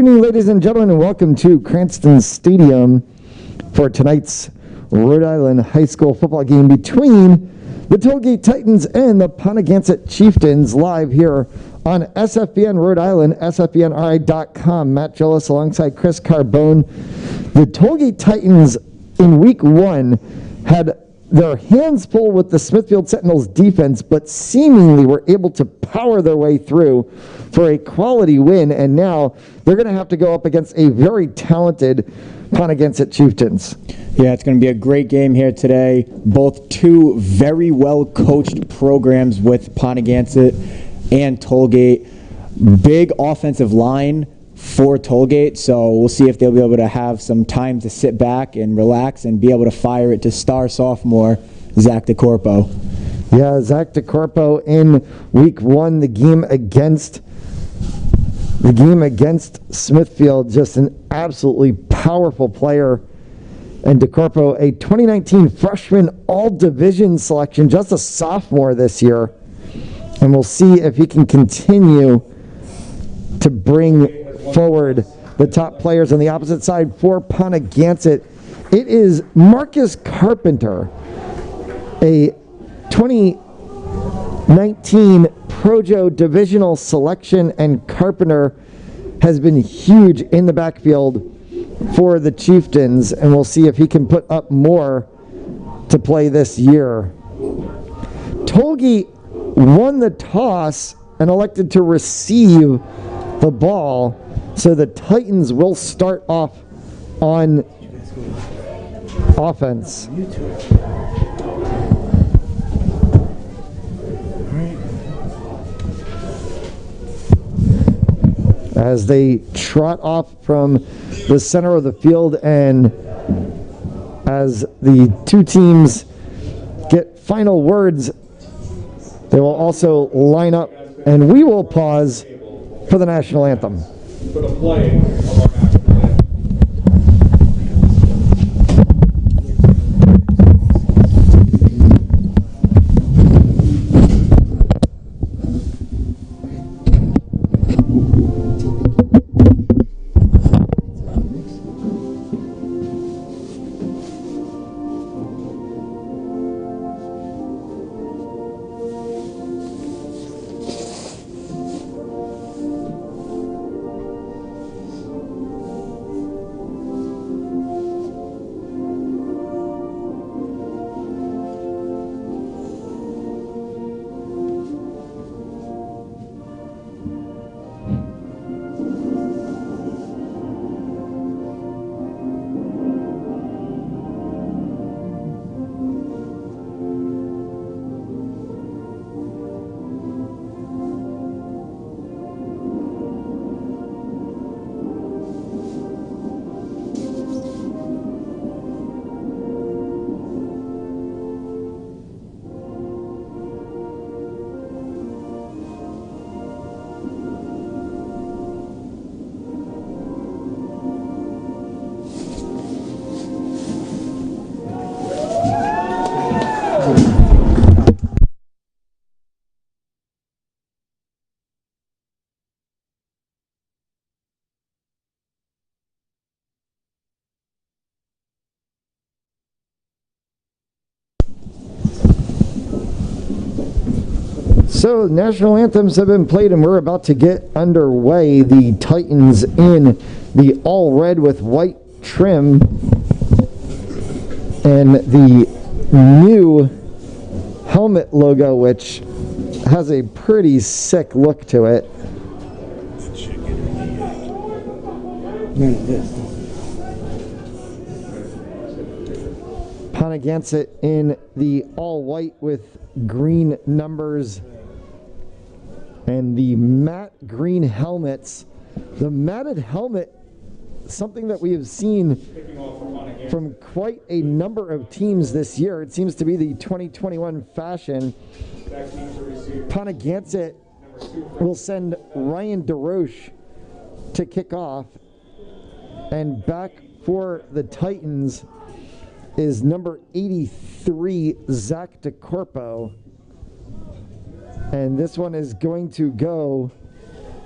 evening, ladies and gentlemen, and welcome to Cranston Stadium for tonight's Rhode Island High School football game between the Tollgate Titans and the Ponagansett Chieftains, live here on SFBN Rhode Island, SFBNRI.com. Matt Gillis alongside Chris Carbone. The Tollgate Titans in week one had their hands full with the Smithfield Sentinels defense, but seemingly were able to power their way through for a quality win, and now they're going to have to go up against a very talented Ponagansett Chieftains. Yeah, it's going to be a great game here today. Both two very well-coached programs with Ponagansett and Tollgate. Big offensive line for Tollgate, so we'll see if they'll be able to have some time to sit back and relax and be able to fire it to star sophomore Zach DeCorpo. Yeah, Zach DeCorpo in week one, the game against Smithfield, just an absolutely powerful player. And DeCorpo, a 2019 freshman all-division selection, just a sophomore this year. And we'll see if he can continue to bring forward the top players on the opposite side for Ponagansett. It is Marcus Carpenter, a 2019 Projo divisional selection, and Carpenter has been huge in the backfield for the Chieftains, and we'll see if he can put up more to play this year. Tollgate won the toss and elected to receive the ball, so the Titans will start off on offense. As they trot off from the center of the field, and as the two teams get final words, they will also line up, and we will pause for the national anthem. For the playing of our national anthem. So national anthems have been played, and we're about to get underway. The Titans in the all red with white trim and the new helmet logo, which has a pretty sick look to it. Ponagansett in the all white with green numbers and the matte green helmets. The matted helmet, something that we have seen from quite a number of teams this year. It seems to be the 2021 fashion. Ponagansett will send Ryan DeRoche to kick off, and back for the Titans is number 83, Zach DeCorpo. And this one is going to go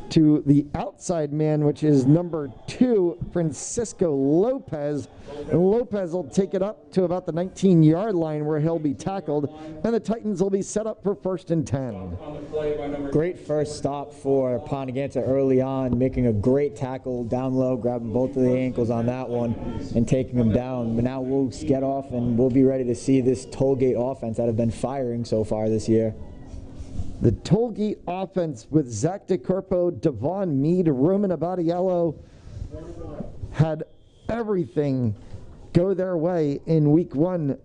to the outside man, which is number 2, Francisco Lopez. And Lopez will take it up to about the 19-yard line where he'll be tackled, and the Titans will be set up for 1st and 10. Great first stop for Ponagansett early on, making a great tackle down low, grabbing both of the ankles on that one and taking them down. But now we'll get off and we'll be ready to see this Tollgate offense that have been firing so far this year. The Tollgate offense with Zach DeCorpo, Devon Mead, Roman Abadiello had everything go their way in week 1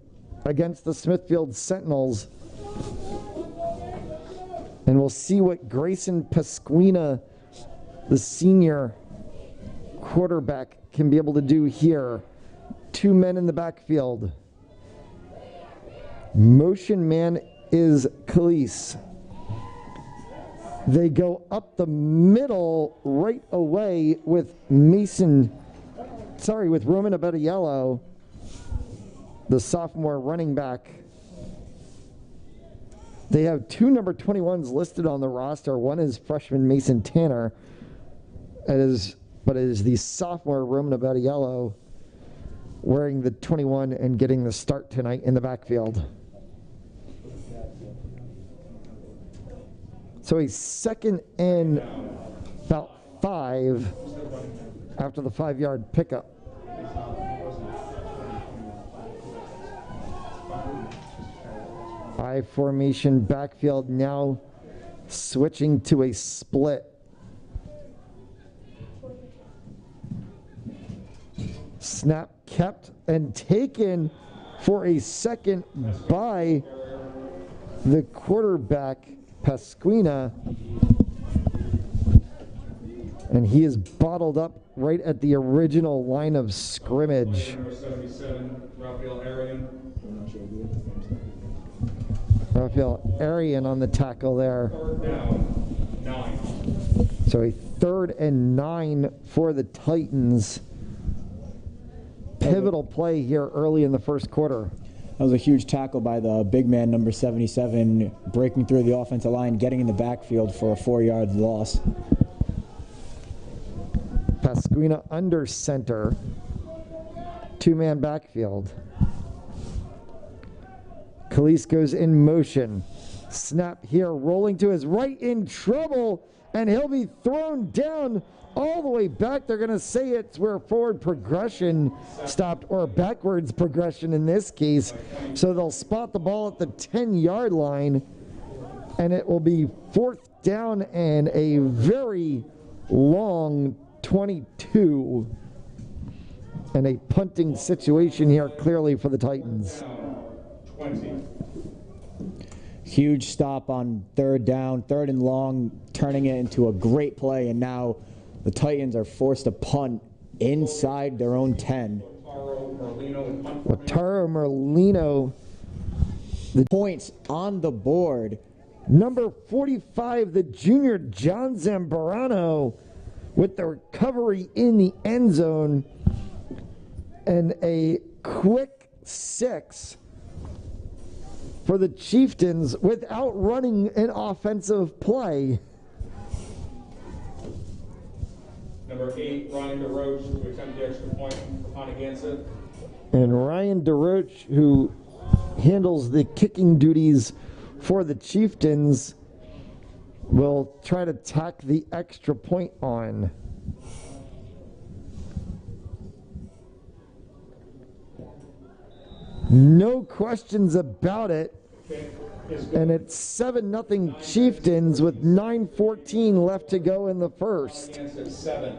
against the Smithfield Sentinels. And we'll see what Grayson Pasquina, the senior quarterback, can be able to do here. 2 men in the backfield. Motion man is Khalees. They go up the middle right away with Roman Abadiello, the sophomore running back. They have 2 number 21s listed on the roster. One is freshman Mason Tanner, but it is the sophomore Roman Abadiello wearing the 21 and getting the start tonight in the backfield. So a 2nd and about 5 after the 5-yard pickup. I formation backfield now switching to a split. Snap kept and taken for a second by the quarterback, Pasquina, and he is bottled up right at the original line of scrimmage. Number 77, Raphael Arian on the tackle there. 3rd down, 9. So a 3rd and 9 for the Titans. Pivotal play here early in the first quarter. That was a huge tackle by the big man, number 77, breaking through the offensive line, getting in the backfield for a 4-yard loss. Pasquina under center. 2-man backfield. Khalees goes in motion. Snap here, rolling to his right, in trouble, and he'll be thrown down all the way back. They're going to say it's where forward progression stopped, or backwards progression in this case. So they'll spot the ball at the 10-yard line, and it will be 4th down and a very long 22. And a punting situation here clearly for the Titans. 20. Huge stop on 3rd down, 3rd and long, turning it into a great play, and now the Titans are forced to punt inside their own 10. Lautaro Merlino. The points on the board. Number 45, the junior John Zambrano, with the recovery in the end zone, and a quick 6 for the Chieftains without running an offensive play. Number 8, Ryan DeRoche, to attempt the extra point for Ponagansett. And Ryan DeRoche, who handles the kicking duties for the Chieftains, will try to tack the extra point on. No questions about it. And it's 7-0 Chieftains with 9:14 left to go in the first. Ponagansett 7,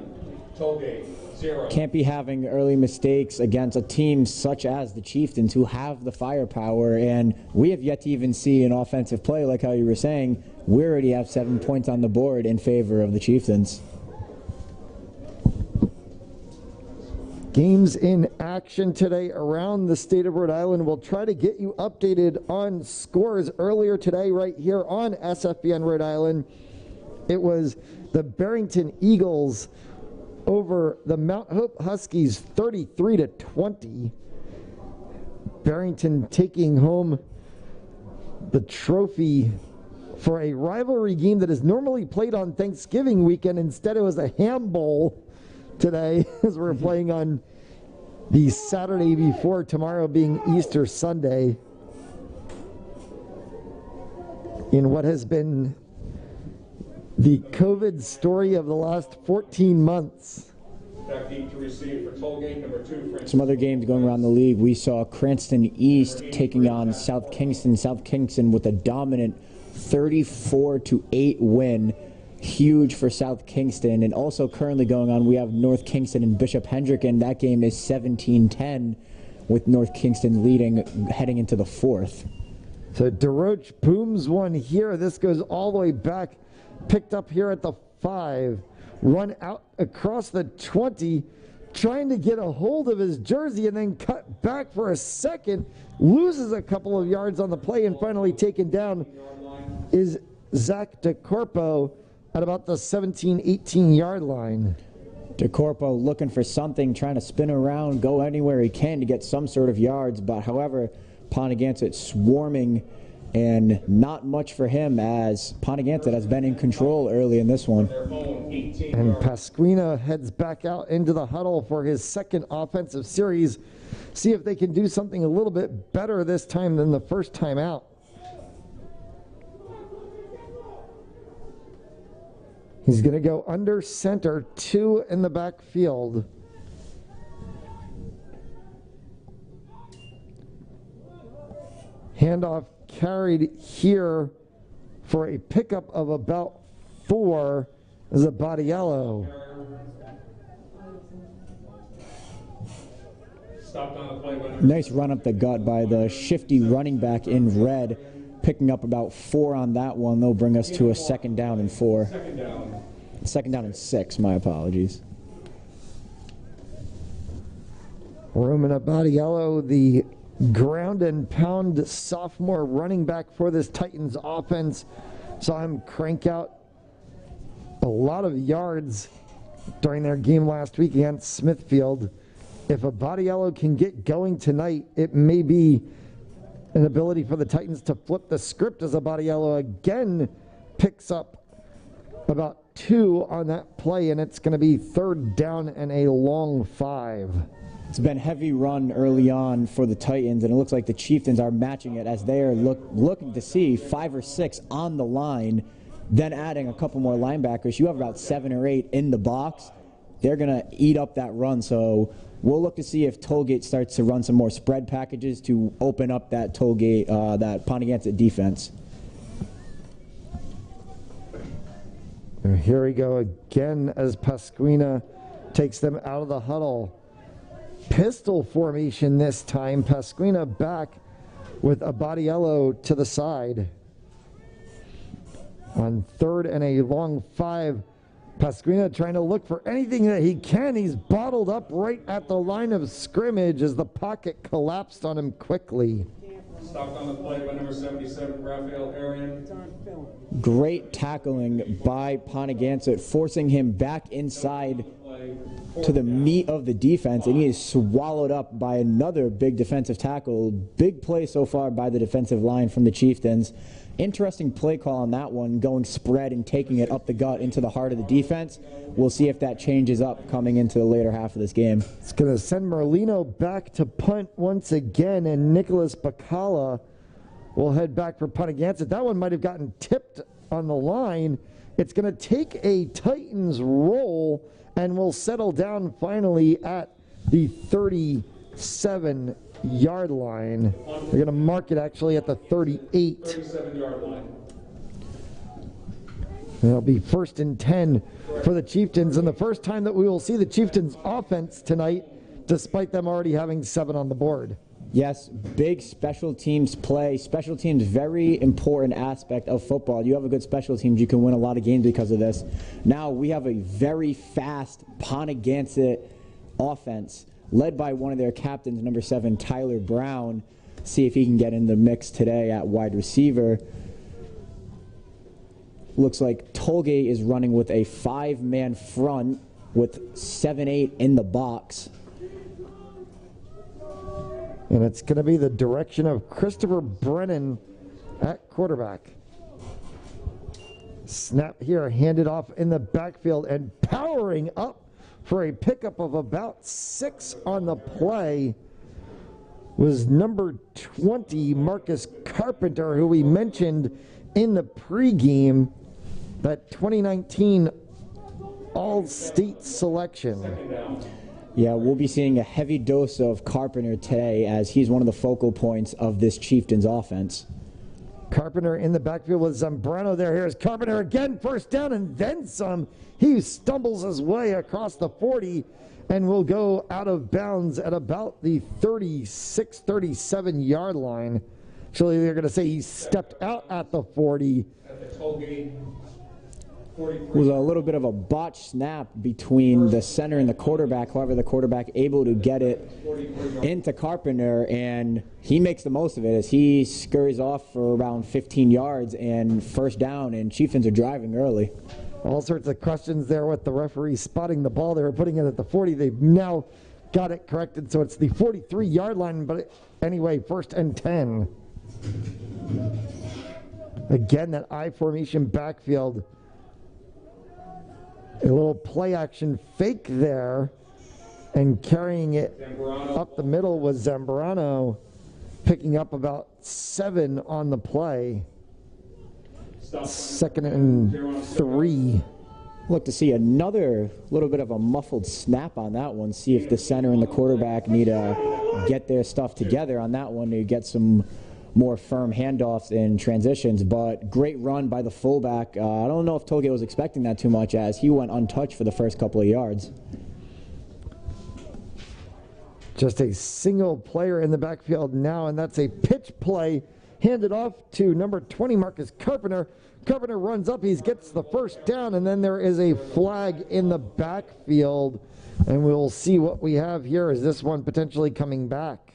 Tollgate 0. Can't be having early mistakes against a team such as the Chieftains, who have the firepower, and we have yet to even see an offensive play like how you were saying. We already have 7 points on the board in favor of the Chieftains. Games in action today around the state of Rhode Island. We'll try to get you updated on scores earlier today right here on SFBN Rhode Island. It was the Barrington Eagles over the Mount Hope Huskies 33-20. Barrington taking home the trophy for a rivalry game that is normally played on Thanksgiving weekend. Instead, it was a ham bowl today as we're playing on the Saturday before, tomorrow being Easter Sunday, in what has been the COVID story of the last 14 months. Back deep to receive for Tollgate, number 2. Some other games going around the league. We saw Cranston East taking on South Kingston. South Kingston with a dominant 34-8 win. Huge for South Kingston. And also currently going on, we have North Kingston and Bishop Hendricken. That game is 17-10 with North Kingston leading heading into the 4th. So DeRoche booms one here. This goes all the way back, picked up here at the 5. Run out across the 20, trying to get a hold of his jersey and then cut back for a second, loses a couple of yards on the play, and finally taken down is Zach DeCorpo at about the 17-18 yard line. DeCorpo looking for something, trying to spin around, go anywhere he can to get some sort of yards, but however, Ponagansett swarming and not much for him as Ponagansett has been in control early in this one. And Pasquina heads back out into the huddle for his second offensive series. See if they can do something a little bit better this time than the first time out. He's going to go under center, 2 in the backfield. Handoff carried here for a pickup of about 4 is a Badiello. Nice run up the gut by the shifty running back in red, picking up about 4 on that one. They'll bring us to a 2nd down and 4. Second down and 6, my apologies. Roman Badiello, the ground and pound sophomore running back for this Titans offense, saw him crank out a lot of yards during their game last week against Smithfield. If a Badiello can get going tonight, it may be an ability for the Titans to flip the script as a Badiello again picks up about 2 on that play, and it's going to be 3rd down and a long 5. It's been heavy run early on for the Titans, and it looks like the Chieftains are matching it as they are looking to see 5 or 6 on the line, then adding a couple more linebackers. You have about 7 or 8 in the box. They're going to eat up that run, so we'll look to see if Tollgate starts to run some more spread packages to open up that Tollgate, that Ponagansett defense. And here we go again as Pasquina takes them out of the huddle. Pistol formation this time. Pasquina back with a Badiello to the side. On 3rd and a long 5, Pasquina trying to look for anything that he can. He's bottled up right at the line of scrimmage as the pocket collapsed on him quickly. Stopped on the play by number 77, Raphael Arian. Great tackling by Ponagansett, forcing him back inside to the meat of the defense, and he is swallowed up by another big defensive tackle. Big play so far by the defensive line from the Chieftains. Interesting play call on that one, going spread and taking it up the gut into the heart of the defense. We'll see if that changes up coming into the later half of this game. It's going to send Merlino back to punt once again, and Nicholas Bacala will head back for Ponagansett. That one might have gotten tipped on the line. It's going to take a Titans roll and will settle down finally at the 37-yard line. They're going to mark it actually at the 38. 37-yard line. It'll be 1st and 10 for the Chieftains, and the first time that we will see the Chieftains offense tonight, despite them already having 7 on the board. Yes, big special teams play. Special teams, very important aspect of football. You have a good special teams, you can win a lot of games because of this. Now we have a very fast Ponagansett offense led by one of their captains, number 7, Tyler Brown. See if he can get in the mix today at wide receiver. Looks like Tollgate is running with a 5-man front with 7-8 in the box. And it's going to be the direction of Christopher Brennan at quarterback. Snap here, handed off in the backfield and powering up for a pickup of about 6 on the play was number 20, Marcus Carpenter, who we mentioned in the pregame, that 2019 All-State selection. Yeah, we'll be seeing a heavy dose of Carpenter today as he's one of the focal points of this Chieftains offense. Carpenter in the backfield with Zambrano there. Here's Carpenter again, first down and then some. He stumbles his way across the 40 and will go out of bounds at about the 36, 37 yard line. Actually, they're going to say he stepped out at the 40. At the toll gate, 43. It was a little bit of a botched snap between the center and the quarterback. However, the quarterback able to get it into Carpenter, and he makes the most of it as he scurries off for around 15 yards and first down, and Chieftains are driving early. All sorts of questions there with the referee spotting the ball. They were putting it at the 40. They've now got it corrected, so it's the 43-yard line, but anyway, 1st and 10. Again, that I formation backfield. A little play action fake there, and carrying it up the middle was Zambrano, picking up about 7 on the play. 2nd and 3. Look to see another little bit of a muffled snap on that one. See if the center and the quarterback need to get their stuff together on that one to get some more firm handoffs and transitions. But great run by the fullback. I don't know if Tollgate was expecting that too much as he went untouched for the first couple of yards. Just a single player in the backfield now, and that's a pitch play handed off to number 20, Marcus Carpenter. Carpenter runs up, he gets the first down, and then there is a flag in the backfield, and we'll see what we have here. Is this one potentially coming back?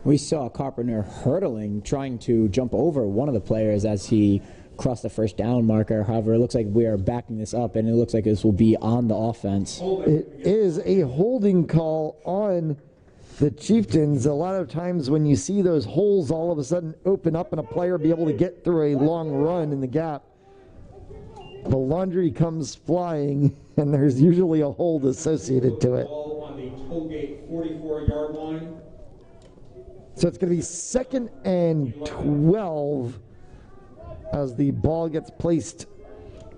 We saw Carpenter hurtling, trying to jump over one of the players as he crossed the first down marker. However, it looks like we are backing this up, and it looks like this will be on the offense. It is a holding call on the Chieftains. A lot of times when you see those holes all of a sudden open up and a player be able to get through a long run in the gap, the laundry comes flying, and there's usually a hold associated to it. Ball on the toll gate 44-yard line. So it's going to be 2nd and 12 as the ball gets placed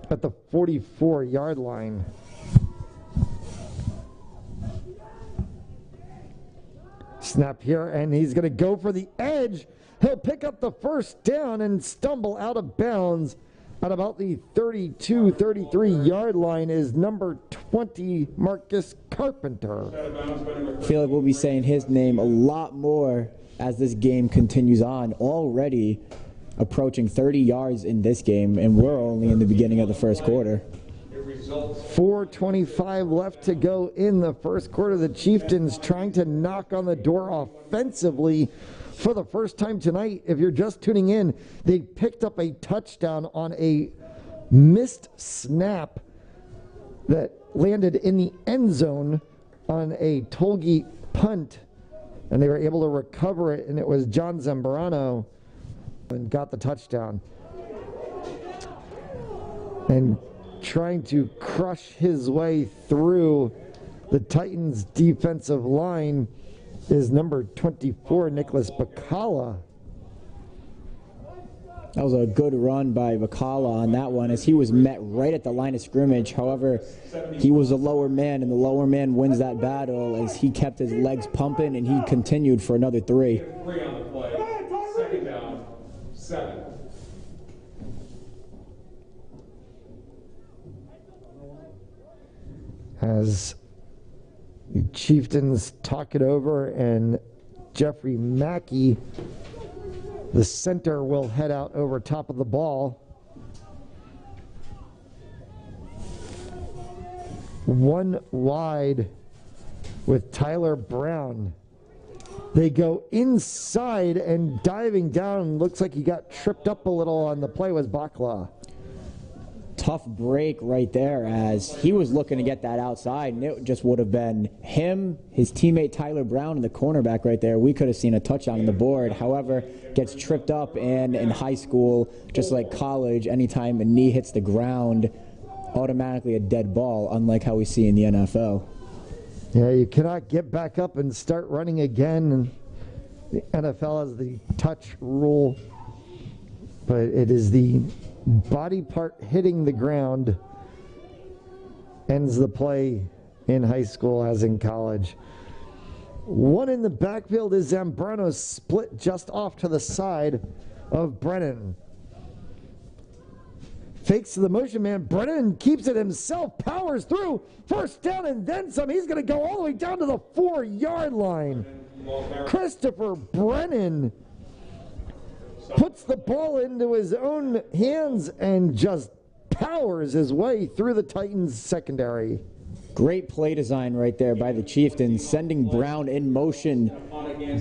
at the 44-yard line. Snap here, and he's going to go for the edge. He'll pick up the first down and stumble out of bounds at about the 32, 33-yard line is number 20, Marcus Carpenter. I feel like we'll be saying his name a lot more as this game continues on. Already approaching 30 yards in this game, and we're only in the beginning of the first quarter. 4:25 left to go in the first quarter. The Chieftains trying to knock on the door offensively for the first time tonight. If you're just tuning in, they picked up a touchdown on a missed snap that landed in the end zone on a Tollgate punt, and they were able to recover it, and it was John Zambrano and got the touchdown. And trying to crush his way through the Titans defensive line is number 24, Nicholas Bacala. That was a good run by Bacala on that one as he was met right at the line of scrimmage. However, he was a lower man, and the lower man wins that battle as he kept his legs pumping and he continued for another 3. 3 on the play. 2nd down, 7. As the Chieftains talk it over, and Jeffrey Mackey, the center, will head out over top of the ball. One wide with Tyler Brown. They go inside, and diving down, looks like he got tripped up a little on the play was Bakla. Tough break right there, as he was looking to get that outside, and it just would have been him, his teammate Tyler Brown, and the cornerback right there. We could have seen a touchdown on the board. However, gets tripped up, and in high school, just like college, anytime a knee hits the ground, automatically a dead ball, unlike how we see in the NFL. Yeah, you cannot get back up and start running again. And the NFL has the touch rule, but it is the body part hitting the ground ends the play in high school as in college. One in the backfield is Zambrano, split just off to the side of Brennan. Fakes to the motion man. Brennan keeps it himself, powers through. First down and then some. He's going to go all the way down to the 4-yard line. Christopher Brennan puts the ball into his own hands and just powers his way through the Titans secondary. Great play design right there by the Chieftains, sending Brown in motion,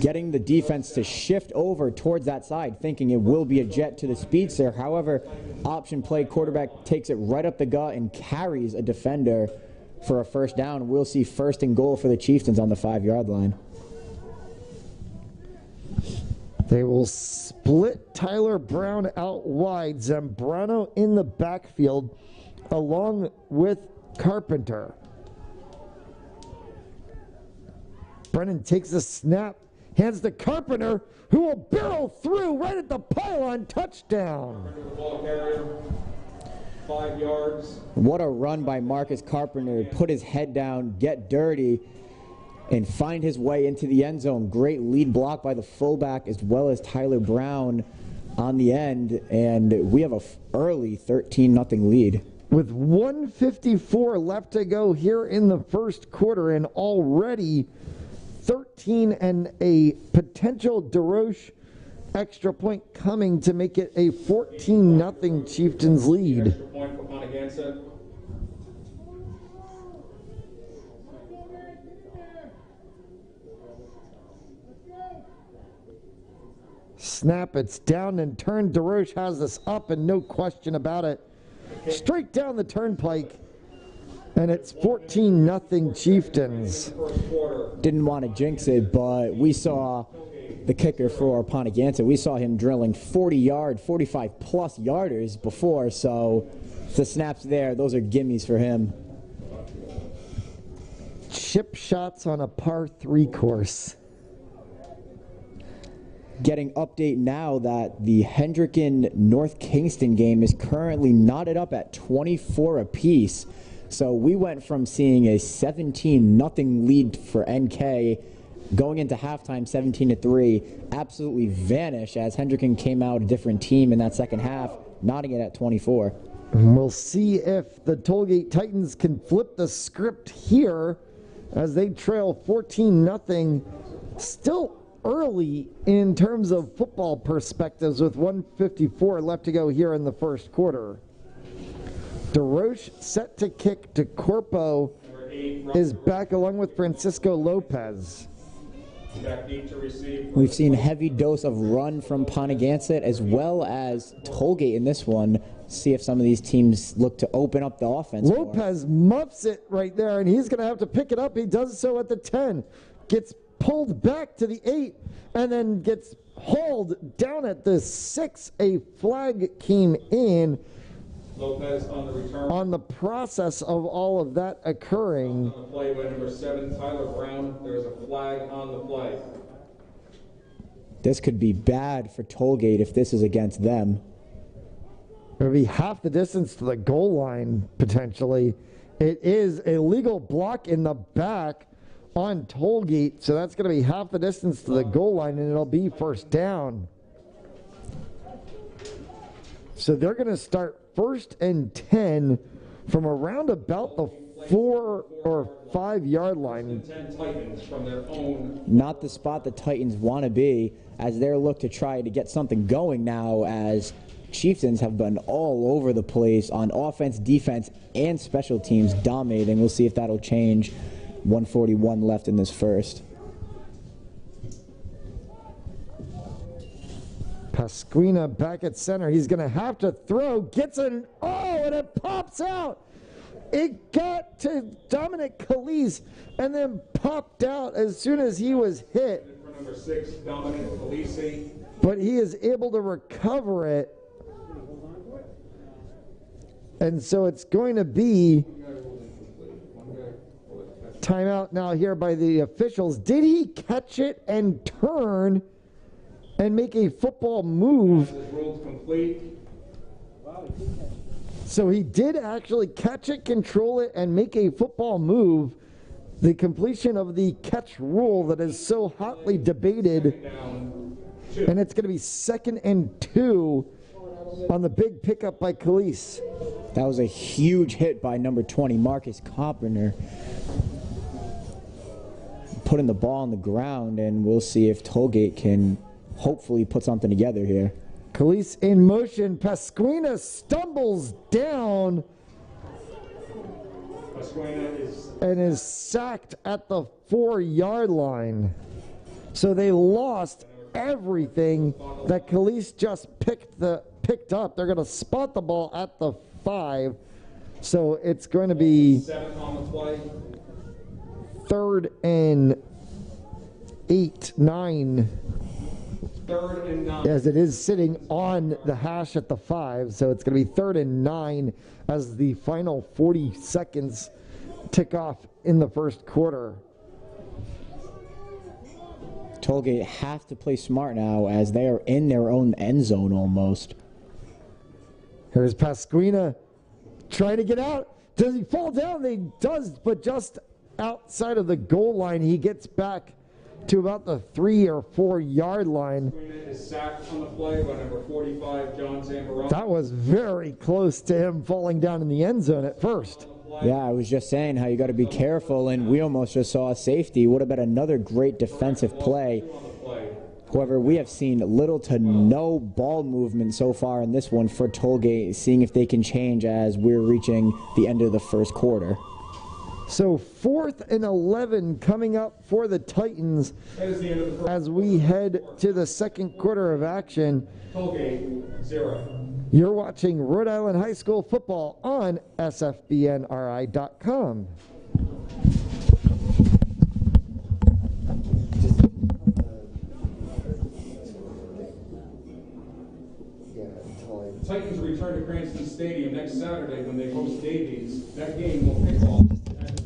getting the defense to shift over towards that side, thinking it will be a jet to the speedster. However, option play, quarterback takes it right up the gut and carries a defender for a first down. We'll see first and goal for the Chieftains on the 5-yard line. They will split Tyler Brown out wide. Zambrano in the backfield along with Carpenter. Brennan takes the snap, hands to Carpenter, who will barrel through right at the pylon. Touchdown. 5 yards. What a run by Marcus Carpenter. Put his head down, get dirty, and find his way into the end zone. Great lead block by the fullback as well as Tyler Brown on the end, and we have a early 13-0 lead. With 1:54 left to go here in the first quarter, and already 13 and a potential DeRoche extra point coming to make it a 14-0 Chieftains lead. Extra point for Ponagansett. Snap, it's down and turned. DeRoche has this up, and no question about it. Straight down the turnpike, and it's 14-0 Chieftains. Didn't want to jinx it, but we saw the kicker for Ponagansett. We saw him drilling 40-yard, 45-plus yarders before, so the snaps there, those are gimmies for him. Chip shots on a par 3 course. Getting update now that the Hendricken North Kingston game is currently knotted up at 24 apiece. So we went from seeing a 17-0 lead for NK going into halftime 17-3, absolutely vanish as Hendricken came out a different team in that second half, knotting it at 24. And we'll see if the Tollgate Titans can flip the script here as they trail 14-0. Still early in terms of football perspectives with 1:54 left to go here in the first quarter. DeRoche set to kick. DeCorpo is back along with Francisco Lopez. We've seen heavy dose of run from Ponagansett as well as Tollgate in this one. See if some of these teams look to open up the offense. Lopez muffs it right there, and he's going to have to pick it up. He does so at the 10. Gets pulled back to the 8, and then gets hauled down at the 6. A flag came in. Lopez on the return. On the process of all of that occurring. On the play by number 7, Tyler Brown. There's a flag on the play. This could be bad for Tollgate if this is against them. It would be half the distance to the goal line, potentially. It is a legal block in the back on Tollgate, so that's going to be half the distance to the goal line, and it'll be first down. So they're going to start 1st and 10 from around about the 4 or 5 yard line. 10 Titans from their own. Not the spot the Titans want to be as they're look to try to get something going now, as Chieftains have been all over the place on offense, defense, and special teams, dominating. We'll see if that'll change. 1:41 left in this first. Pasquina back at center. He's going to have to throw. Gets it. Oh, and it pops out. It got to Dominic Calise and then popped out as soon as he was hit. For number 6, Dominic Calise. But he is able to recover it. And so it's going to be timeout now here by the officials. Did he catch it and turn and make a football move? Ruled complete. So he did actually catch it, control it, and make a football move. The completion of the catch rule that is so hotly debated. And it's going to be 2nd and 2 on the big pickup by Calise. That was a huge hit by number 20, Marcus Copperner. Putting the ball on the ground, and we'll see if Tollgate can hopefully put something together here. Calise in motion. Pasquina stumbles down and is sacked at the 4-yard line. So they lost everything that Calise just picked up. They're going to spot the ball at the 5. So it's going to be 3rd and 8, 9. 3rd and 9. As it is sitting on the hash at the 5. So it's going to be 3rd and 9 as the final 40 seconds tick off in the first quarter. Tollgate have to play smart now as they are in their own end zone almost. Here's Pasquina trying to get out. Does he fall down? He does, but just outside of the goal line, he gets back to about the 3 or 4 yard line. Pasquina is sacked on the play by number 45, John Zambarano. That was very close to him falling down in the end zone at first. Yeah, I was just saying how you got to be careful, and we almost just saw a safety. Would have been another great defensive play. However, we have seen little to no ball movement so far in this one for Tollgate, seeing if they can change as we're reaching the end of the first quarter. So 4th and 11 coming up for the Titans as we head to the second quarter of action. Tollgate 0. You're watching Rhode Island High School football on sfbnri.com. Titans return to Cranston Stadium next Saturday when they host Davies. That game will kick off at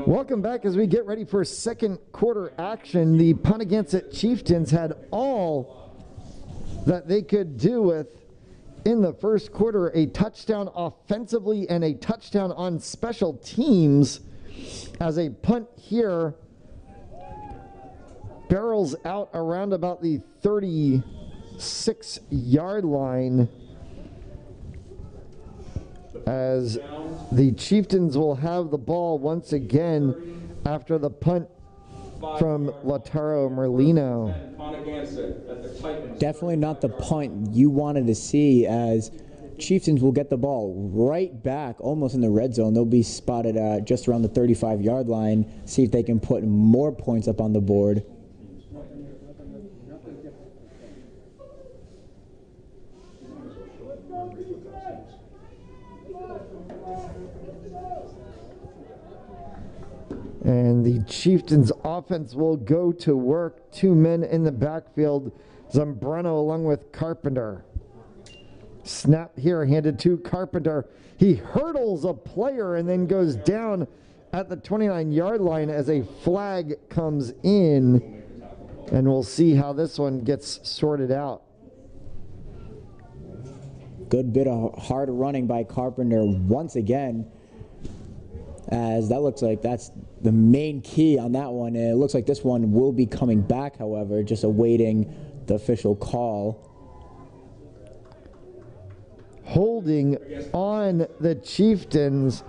Welcome back as we get ready for second quarter action. The Ponagansett Chieftains had all that they could do with in the first quarter, a touchdown offensively and a touchdown on special teams, as a punt here barrels out around about the 36-yard line, as the Chieftains will have the ball once again after the punt from Lautaro Merlino. Definitely not the punt you wanted to see, as Chieftains will get the ball right back almost in the red zone. They'll be spotted just around the 35-yard line, see if they can put more points up on the board. Chieftains offense will go to work. 2 men in the backfield. Zambrano along with Carpenter. Snap here handed to Carpenter. He hurdles a player and then goes down at the 29-yard line as a flag comes in. And we'll see how this one gets sorted out. Good bit of hard running by Carpenter once again, as that looks like that's the main key on that one. And it looks like this one will be coming back, however, just awaiting the official call. Holding on the Chieftains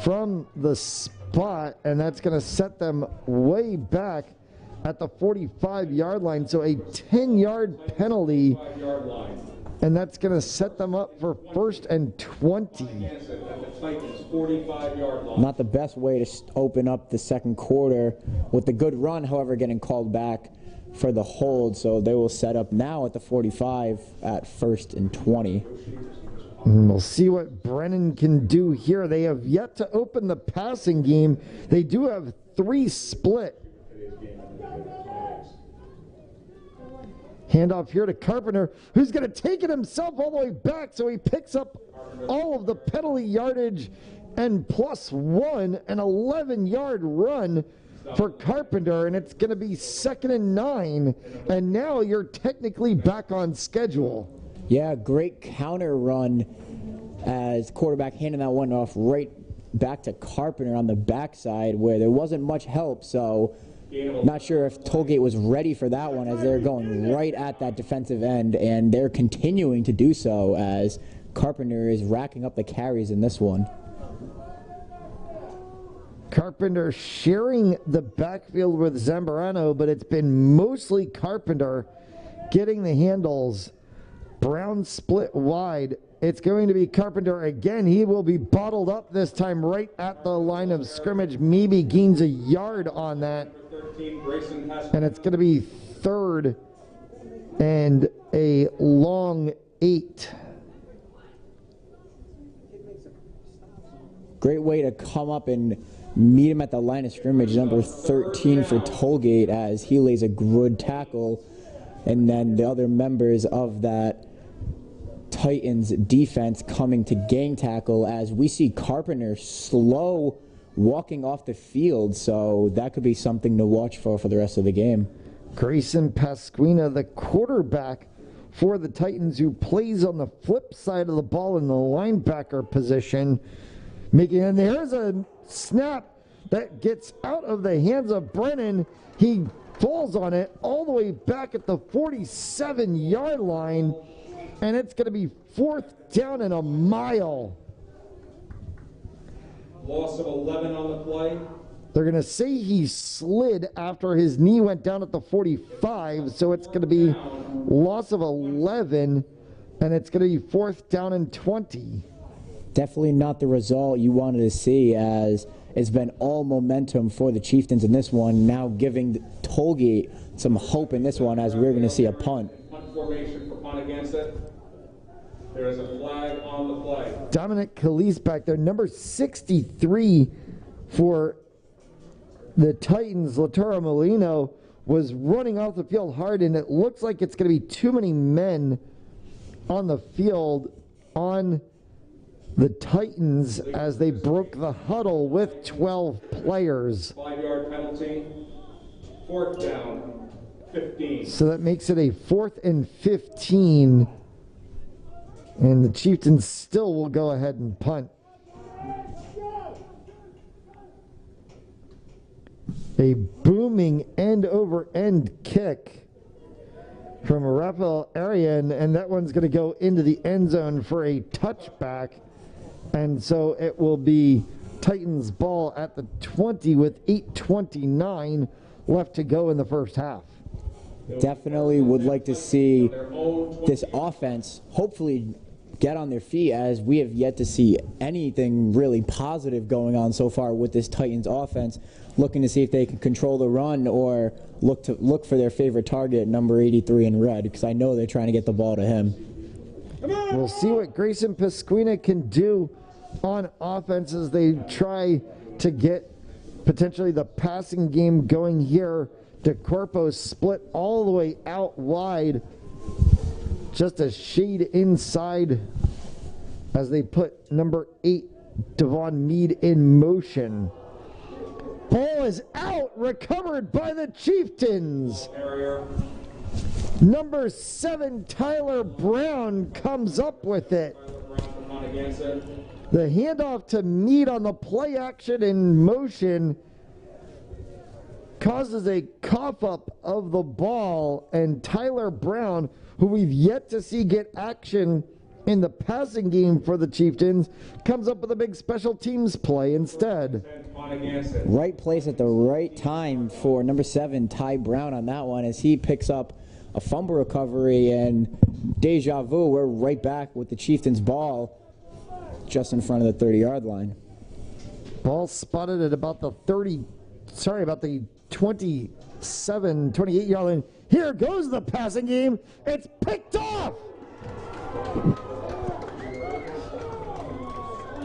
from the spot, and that's going to set them way back at the 45-yard line. So a 10-yard penalty, and that's going to set them up for 1st and 20. Not the best way to open up the second quarter with the good run, however, getting called back for the hold. So they will set up now at the 45 at 1st and 20. And we'll see what Brennan can do here. They have yet to open the passing game. They do have 3 split. Handoff here to Carpenter, who's going to take it himself all the way back, so he picks up all of the penalty yardage and +1, an 11-yard run for Carpenter, and it's going to be 2nd and 9, and now you're technically back on schedule. Yeah, great counter run as quarterback handing that one off right back to Carpenter on the backside where there wasn't much help, so not sure if Tollgate was ready for that one as they're going right at that defensive end, and they're continuing to do so as Carpenter is racking up the carries in this one. Carpenter sharing the backfield with Zambrano, but it's been mostly Carpenter getting the handles. Brown split wide. It's going to be Carpenter again. He will be bottled up this time right at the line of scrimmage. Maybe gains a yard on that. And it's going to be 3rd and a long 8. Great way to come up and meet him at the line of scrimmage, number 13 for Tollgate, as he lays a good tackle. And then the other members of that Titans defense coming to gang tackle as we see Carpenter slow walking off the field, so that could be something to watch for the rest of the game. Grayson Pasquina, the quarterback for the Titans, who plays on the flip side of the ball in the linebacker position, and there's a snap that gets out of the hands of Brennan. He falls on it all the way back at the 47-yard line, and it's going to be 4th down and a mile. Loss of 11 on the play. They're going to say he slid after his knee went down at the 45, so it's going to be loss of 11, and it's going to be 4th down and 20. Definitely not the result you wanted to see, as it's been all momentum for the Chieftains in this one, now giving Tollgate some hope in this one, as we're going to see a punt. Punt formation for Ponagansett. There is a flag on the play. Dominic Calise back there, number 63 for the Titans. Laturo Molino was running off the field hard, and it looks like it's going to be too many men on the field on the Titans as they broke the huddle with 12 players. 5-yard penalty. 4th down, 15. So that makes it a 4th and 15. And the Chieftains still will go ahead and punt. A booming end-over-end kick from Rafael Arian, and that one's going to go into the end zone for a touchback. And so it will be Titans ball at the 20 with 8:29 left to go in the first half. Definitely would like to see this offense hopefully get on their feet, as we have yet to see anything really positive going on so far with this Titans offense, looking to see if they can control the run or look for their favorite target, number 83 in red, because I know they're trying to get the ball to him. We'll see what Grayson Pasquina can do on offense as they try to get potentially the passing game going here. DeCorpo split all the way out wide, just a shade inside as they put number 8, Devon Mead, in motion. Ball is out, recovered by the Chieftains. Number 7, Tyler Brown, comes up with it. The handoff to Mead on the play action in motion causes a cough up of the ball, and Tyler Brown, who we've yet to see get action in the passing game for the Chieftains, comes up with a big special teams play instead. Right place at the right time for number 7, Ty Brown, on that one, as he picks up a fumble recovery, and deja vu, we're right back with the Chieftains ball just in front of the 30-yard line. Ball spotted at about the 27, 28-yard line. Here goes the passing game. It's picked off.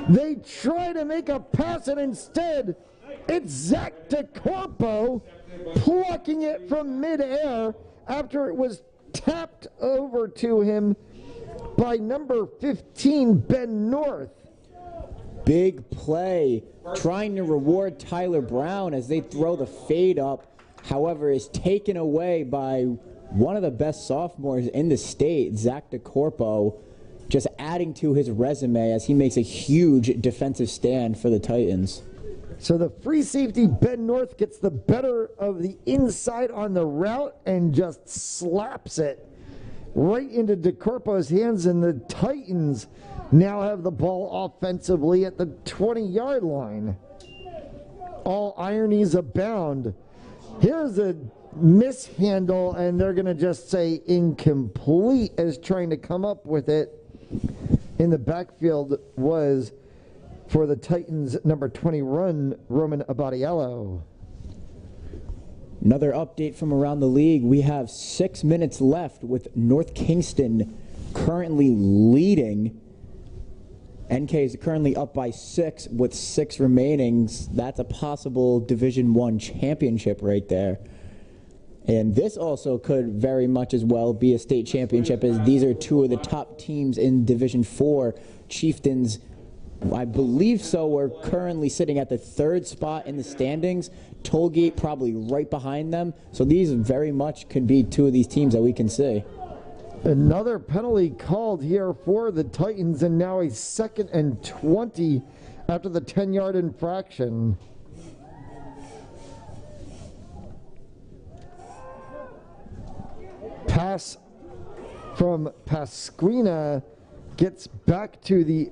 They try to make a pass, and instead it's Zach DeCorpo plucking it from midair after it was tapped over to him by number 15, Ben North. Big play, trying to reward Tyler Brown as they throw the fade up. However, is taken away by one of the best sophomores in the state, Zach DeCorpo, just adding to his resume as he makes a huge defensive stand for the Titans. So the free safety, Ben North, gets the better of the inside on the route and just slaps it right into DeCorpo's hands, and the Titans now have the ball offensively at the 20-yard line. All ironies abound. Here's a mishandle, and they're going to just say incomplete as trying to come up with it. In the backfield was, for the Titans, number 20 Roman Abadiello. Another update from around the league. We have 6 minutes left with North Kingston currently leading. NK is currently up by 6 with 6 remaining. That's a possible Division I championship right there. And this also could very much as well be a state championship, as these are 2 of the top teams in Division IV. Chieftains, I believe so, we're currently sitting at the 3rd spot in the standings. Tollgate probably right behind them. So these very much could be 2 of these teams that we can see. Another penalty called here for the Titans, and now a 2nd and 20 after the 10-yard infraction. Pass from Pasquina gets back to the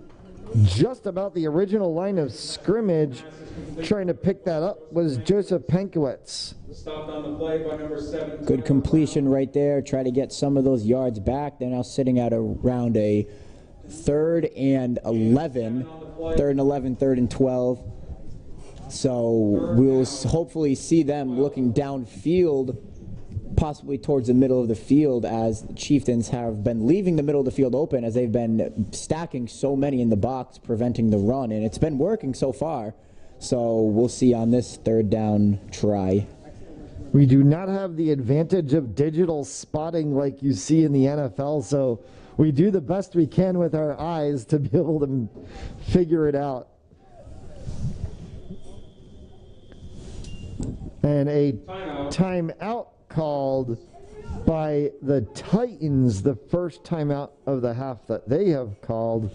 just about the original line of scrimmage. Trying to pick that up was Joseph Pankowitz. Stopped on the play by number 7. Good completion right there. Try to get some of those yards back. They're now sitting at around a 3rd and 11. 3rd and 11, 3rd and 12. So we'll hopefully see them looking downfield, possibly towards the middle of the field, as the Chieftains have been leaving the middle of the field open as they've been stacking so many in the box, preventing the run, and it's been working so far. So we'll see on this 3rd down try. We do not have the advantage of digital spotting like you see in the NFL, so we do the best we can with our eyes to be able to figure it out. And a timeout called by the Titans, the first timeout of the half that they have called,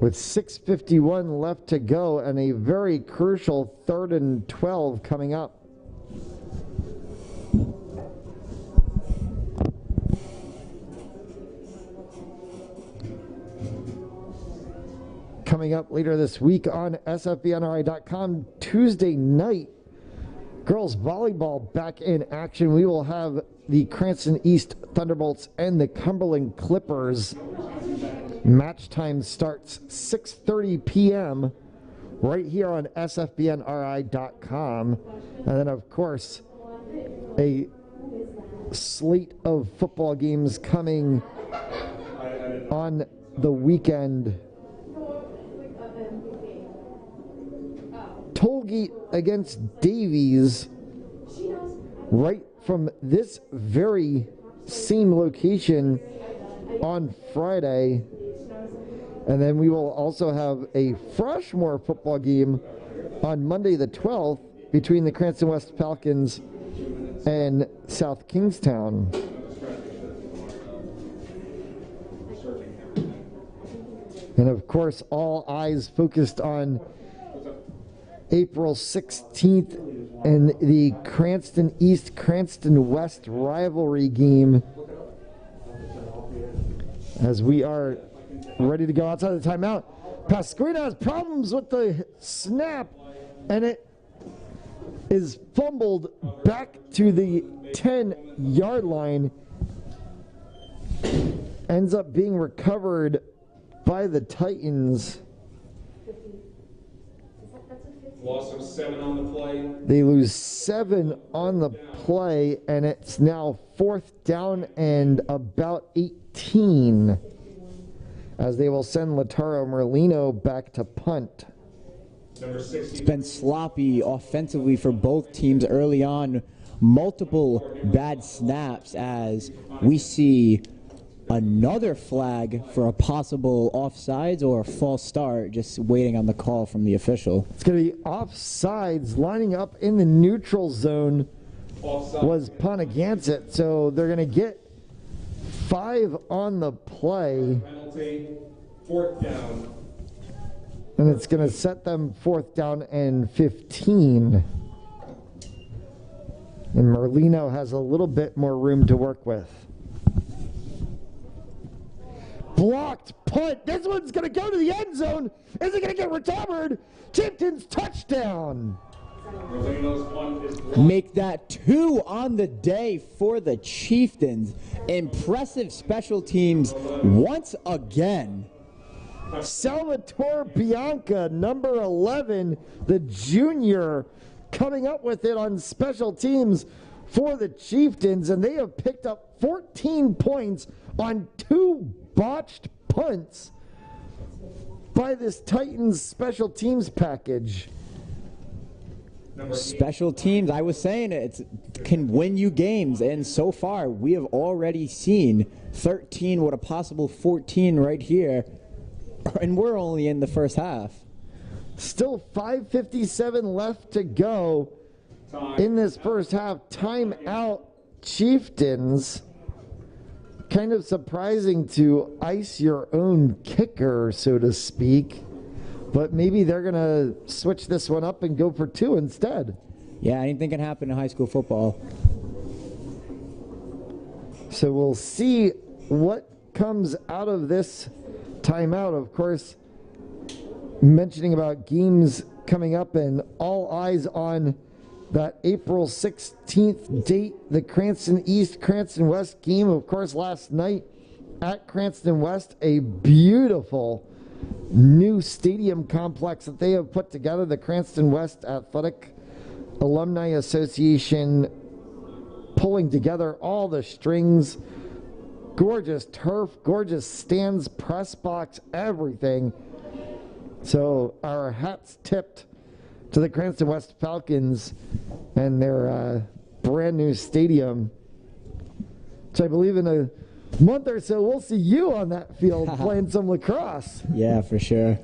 with 6:51 left to go and a very crucial 3rd and 12 coming up. Coming up later this week on sfbnri.com, Tuesday night, girls volleyball back in action. We will have the Cranston East Thunderbolts and the Cumberland Clippers. Match time starts 6:30 p.m. right here on sfbnri.com. And then, of course, a slate of football games coming on the weekend. Tollgate against Davies right from this very same location on Friday. And then we will also have a Freshmore football game on Monday the 12th between the Cranston West Falcons and South Kingstown. And of course, all eyes focused on April 16th and the Cranston East, Cranston West rivalry game, as we are ready to go outside the timeout. Pasquina has problems with the snap, and it is fumbled back to the 10-yard line. Ends up being recovered by the Titans. Loss of 7 on the play. They lose 7 on the play, and it's now 4th down and about 18, as they will send Lataro Merlino back to punt. It's been sloppy offensively for both teams early on. Multiple bad snaps, as we see another flag for a possible offsides or a false start, just waiting on the call from the official. It's going to be offsides. Lining up in the neutral zone was Ponagansett, so they're going to get 5 on the play. Penalty, 4th down. And it's going to set them 4th down and 15. And Merlino has a little bit more room to work with. Blocked punt. This one's going to go to the end zone. Is it going to get recovered? Chieftains touchdown. Merlino's punt is blocked. Make that 2 on the day for the Chieftains. Impressive special teams once again. Salvatore Bianca, number 11, the junior, coming up with it on special teams for the Chieftains, and they have picked up 14 points on 2 botched punts by this Titans special teams package. Special teams, I was saying it can win you games, and so far we have already seen 13 with a possible 14 right here, and we're only in the first half. Still 5:57 left to go in this first half. Timeout, Chieftains. Kind of surprising to ice your own kicker, so to speak. But maybe they're going to switch this one up and go for 2 instead. Yeah, anything can happen in high school football. So we'll see what comes out of this timeout. Of course, mentioning about games coming up, and all eyes on that April 16th date, the Cranston East, Cranston West game. Of course, last night at Cranston West, a beautiful new stadium complex that they have put together, the Cranston West Athletic Alumni Association, pulling together all the strings. Gorgeous turf, gorgeous stands, press box, everything. So our hats tipped to the Cranston West Falcons and their brand new stadium, which I believe in a month or so we'll see you on that field playing some lacrosse. Yeah, for sure.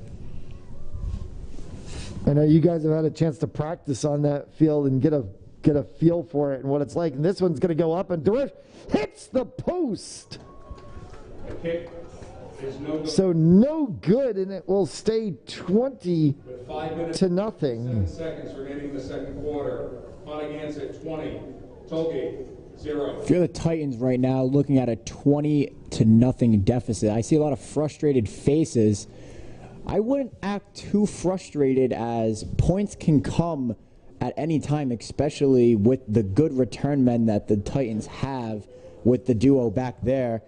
I know you guys have had a chance to practice on that field and get a feel for it and what it's like. And this one's going to go up, and Derish hits the post. The kick is no good. So no good, and it will stay 20 With 5 minutes to and nothing. 7 seconds remaining in the second quarter. Ponagansett 20, Tollgate 0. If you're the Titans right now looking at a 20-0 deficit, I see a lot of frustrated faces. I wouldn't act too frustrated, as points can come at any time, especially with the good return men that the Titans have with the duo back there.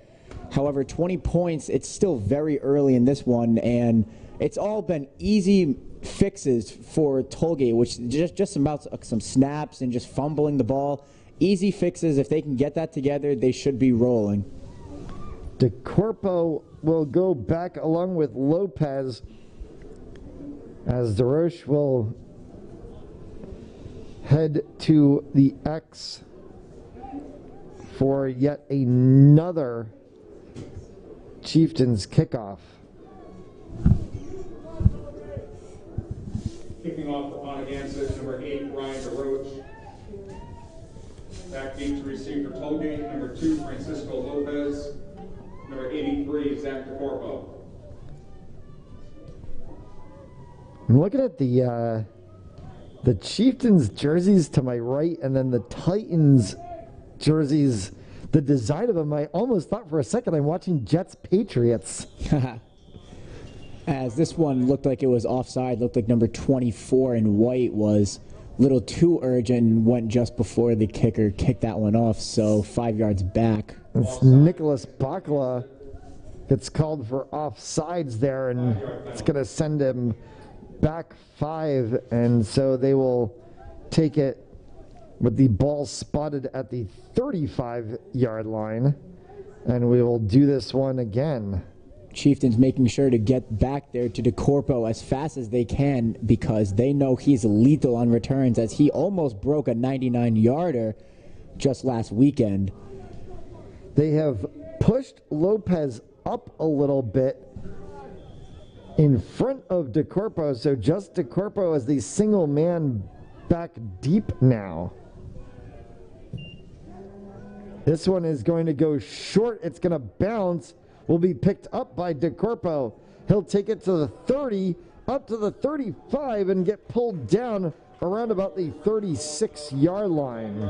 However, 20 points, it's still very early in this one, and it's all been easy fixes for Tollgate, which just about some snaps and just fumbling the ball. Easy fixes. If they can get that together, they should be rolling. DeCorpo will go back along with Lopez, as DeRoche will head to the X for yet another Chieftains kickoff. Kicking off for Ponagansett, number 8, Ryan DeRoche. Back deep to receive for Tollgate, number 2, Francisco Lopez. Number 83, Zach DeCorpo. I'm looking at the Chieftains jerseys to my right, and then the Titans jerseys. The design of them, I almost thought for a second I'm watching Jets Patriots. As this one looked like it was offside, looked like number 24 in white was a little too urgent and went just before the kicker kicked that one off, so 5 yards back. It's Nicholas Bakla gets called for offsides there, and it's going to send him back 5, and so they will take it with the ball spotted at the 35-yard line, and we will do this one again. Chieftains making sure to get back there to DeCorpo as fast as they can because they know he's lethal on returns, as he almost broke a 99-yarder just last weekend. They have pushed Lopez up a little bit in front of DeCorpo, so just DeCorpo as the single man back deep now. This one is going to go short. It's going to bounce. Will be picked up by DeCorpo. He'll take it to the 30, up to the 35, and get pulled down around about the 36-yard line.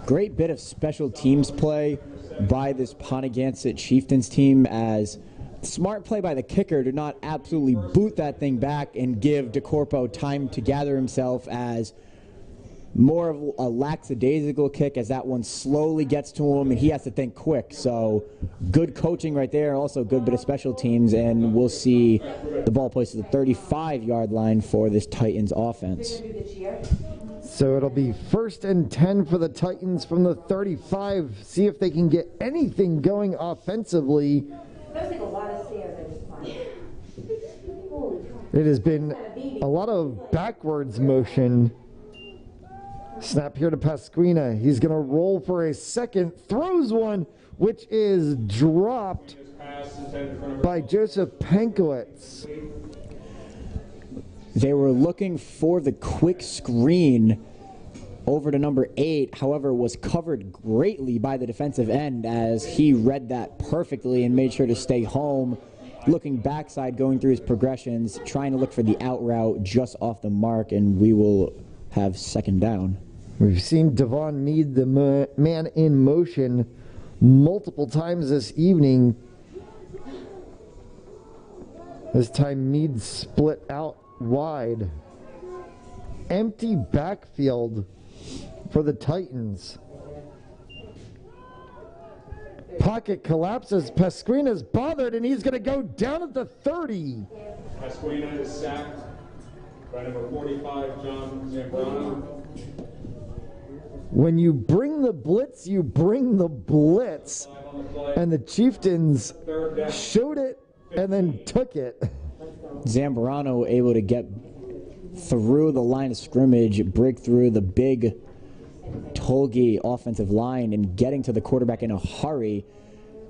Great bit of special teams play by this Ponagansett Chieftains team, as smart play by the kicker to not absolutely boot that thing back and give DeCorpo time to gather himself, as more of a lackadaisical kick as that one slowly gets to him and he has to think quick. So good coaching right there, also good bit of special teams, and we'll see the ball placed to the 35-yard line for this Titans offense. So it'll be 1st and 10 for the Titans from the 35. See if they can get anything going offensively. It has been a lot of backwards motion. Snap here to Pasquina. He's going to roll for a second. Throws one, which is dropped by Joseph Pankowitz. They were looking for the quick screen over to number 8. However, was covered greatly by the defensive end, as he read that perfectly and made sure to stay home. Looking backside, going through his progressions, trying to look for the out route just off the mark, and we will have 2nd down. We've seen Devon Mead, the man in motion, multiple times this evening. This time Mead split out wide. Empty backfield for the Titans. Pocket collapses. Pasquina's bothered, and he's going to go down at the 30. Pasquina is sacked by number 45, John Zambrano. When you bring the blitz, you bring the blitz. And the Chieftains showed it and then took it. Zambrano able to get through the line of scrimmage, break through the big Tollgate offensive line, and getting to the quarterback in a hurry.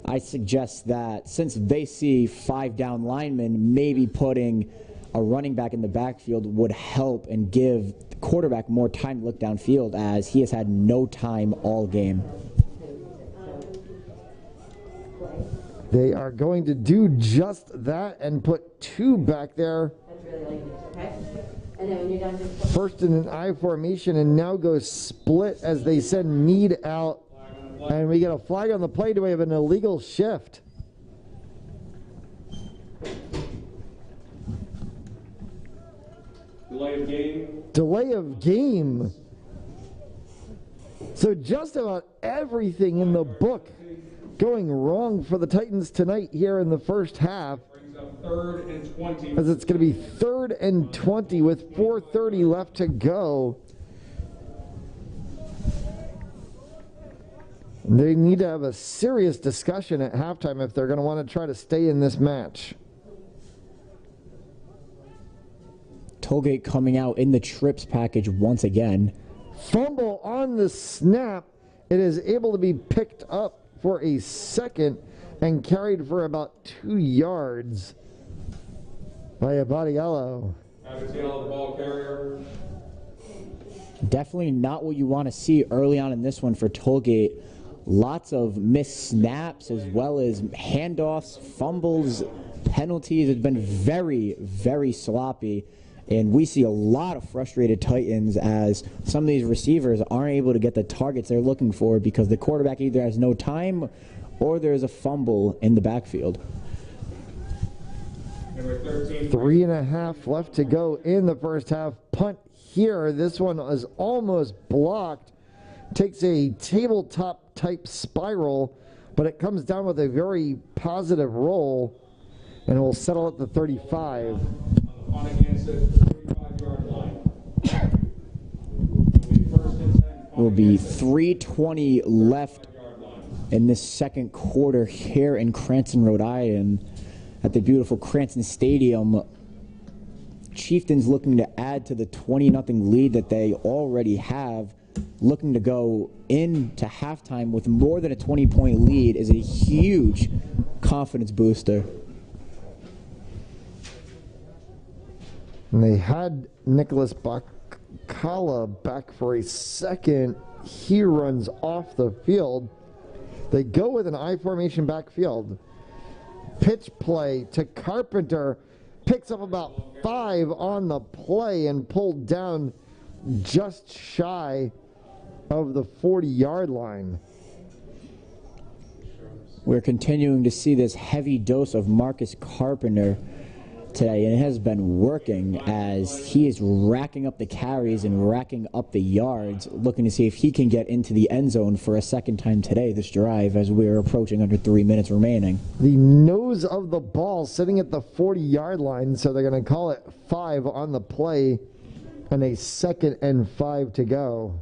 I suggest that since they see 5 down linemen, maybe putting a running back in the backfield would help and give the quarterback more time to look downfield, as he has had no time all game. They are going to do just that and put 2 back there. First in an I formation, and now goes split as they send Mead out. And we get a flag on the play. Do we have an illegal shift? Delay of game. Delay of game. So just about everything in the book going wrong for the Titans tonight here in the first half. Brings up 3rd and 20. As it's going to be 3rd and 20 with 4:30 left to go. They need to have a serious discussion at halftime if they're going to want to try to stay in this match. Tollgate coming out in the trips package once again. Fumble on the snap. It is able to be picked up for a second and carried for about 2 yards by Abadiello. Abadiello, the ball carrier. Definitely not what you want to see early on in this one for Tollgate. Lots of missed snaps as well as handoffs, fumbles, penalties. It's been very, very sloppy. And we see a lot of frustrated Titans as some of these receivers aren't able to get the targets they're looking for because the quarterback either has no time or there's a fumble in the backfield. Number 13. 3.5 left to go in the first half. Punt here. This one is almost blocked. Takes a tabletop type spiral, but it comes down with a very positive roll and will settle at the 35. On the Ponagansett 35-yard line. Will be 3:20 left in this second quarter here in Cranston, Rhode Island at the beautiful Cranston Stadium. Chieftains looking to add to the 20-0 lead that they already have. Looking to go into halftime with more than a 20-point lead is a huge confidence booster. And they had Nicholas Bacala back for a second. He runs off the field. They go with an I formation backfield. Pitch play to Carpenter. Picks up about 5 on the play and pulled down just shy of the 40-yard line. We're continuing to see this heavy dose of Marcus Carpenter today, and it has been working as he is racking up the carries and racking up the yards, looking to see if he can get into the end zone for a second time today this drive as we're approaching under 3 minutes remaining. The nose of the ball sitting at the 40-yard line, so they're going to call it 5 on the play and a 2nd and 5 to go.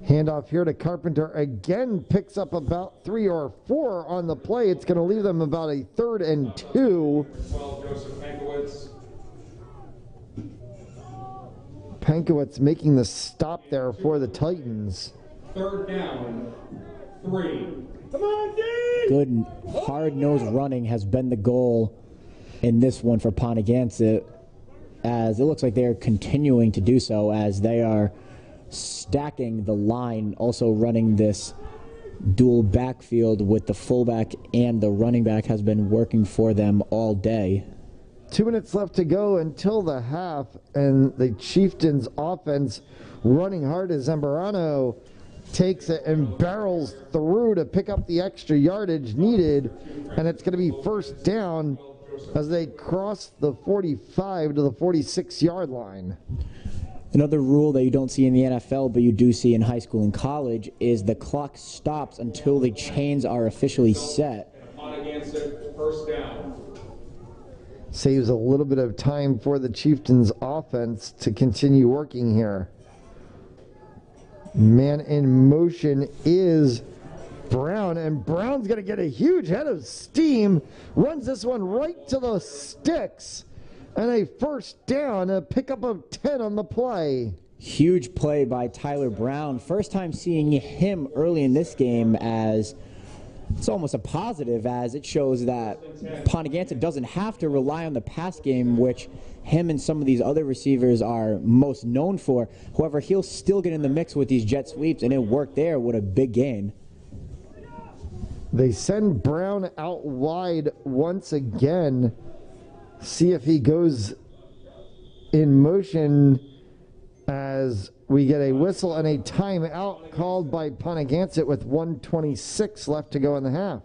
Handoff here to Carpenter. Again, picks up about 3 or 4 on the play. It's going to leave them about a 3rd and 2. 12, Joseph Pankowitz. Pankowitz making the stop there for the Titans. 3rd down, 3. Good hard-nosed running has been the goal in this one for Ponagansett, as it looks like they're continuing to do so as they are stacking the line, also running this dual backfield with the fullback and the running back has been working for them all day. 2 minutes left to go until the half, and the Chieftains offense running hard as Zambrano takes it and barrels through to pick up the extra yardage needed, and it's going to be 1st down as they cross the 45 to the 46-yard line. Another rule that you don't see in the NFL, but you do see in high school and college, is the clock stops until the chains are officially set. Ponagansett, 1st down. Saves a little bit of time for the Chieftains offense to continue working here. Man in motion is Brown, and Brown's going to get a huge head of steam. Runs this one right to the sticks. And a 1st down, a pickup of 10 on the play. Huge play by Tyler Brown. First time seeing him early in this game, as it's almost a positive, as it shows that Ponagansett doesn't have to rely on the pass game, which him and some of these other receivers are most known for. However, he'll still get in the mix with these jet sweeps, and it worked there with a big gain. They send Brown out wide once again. See if he goes in motion as we get a whistle and a timeout called by Ponagansett with 1:26 left to go in the half.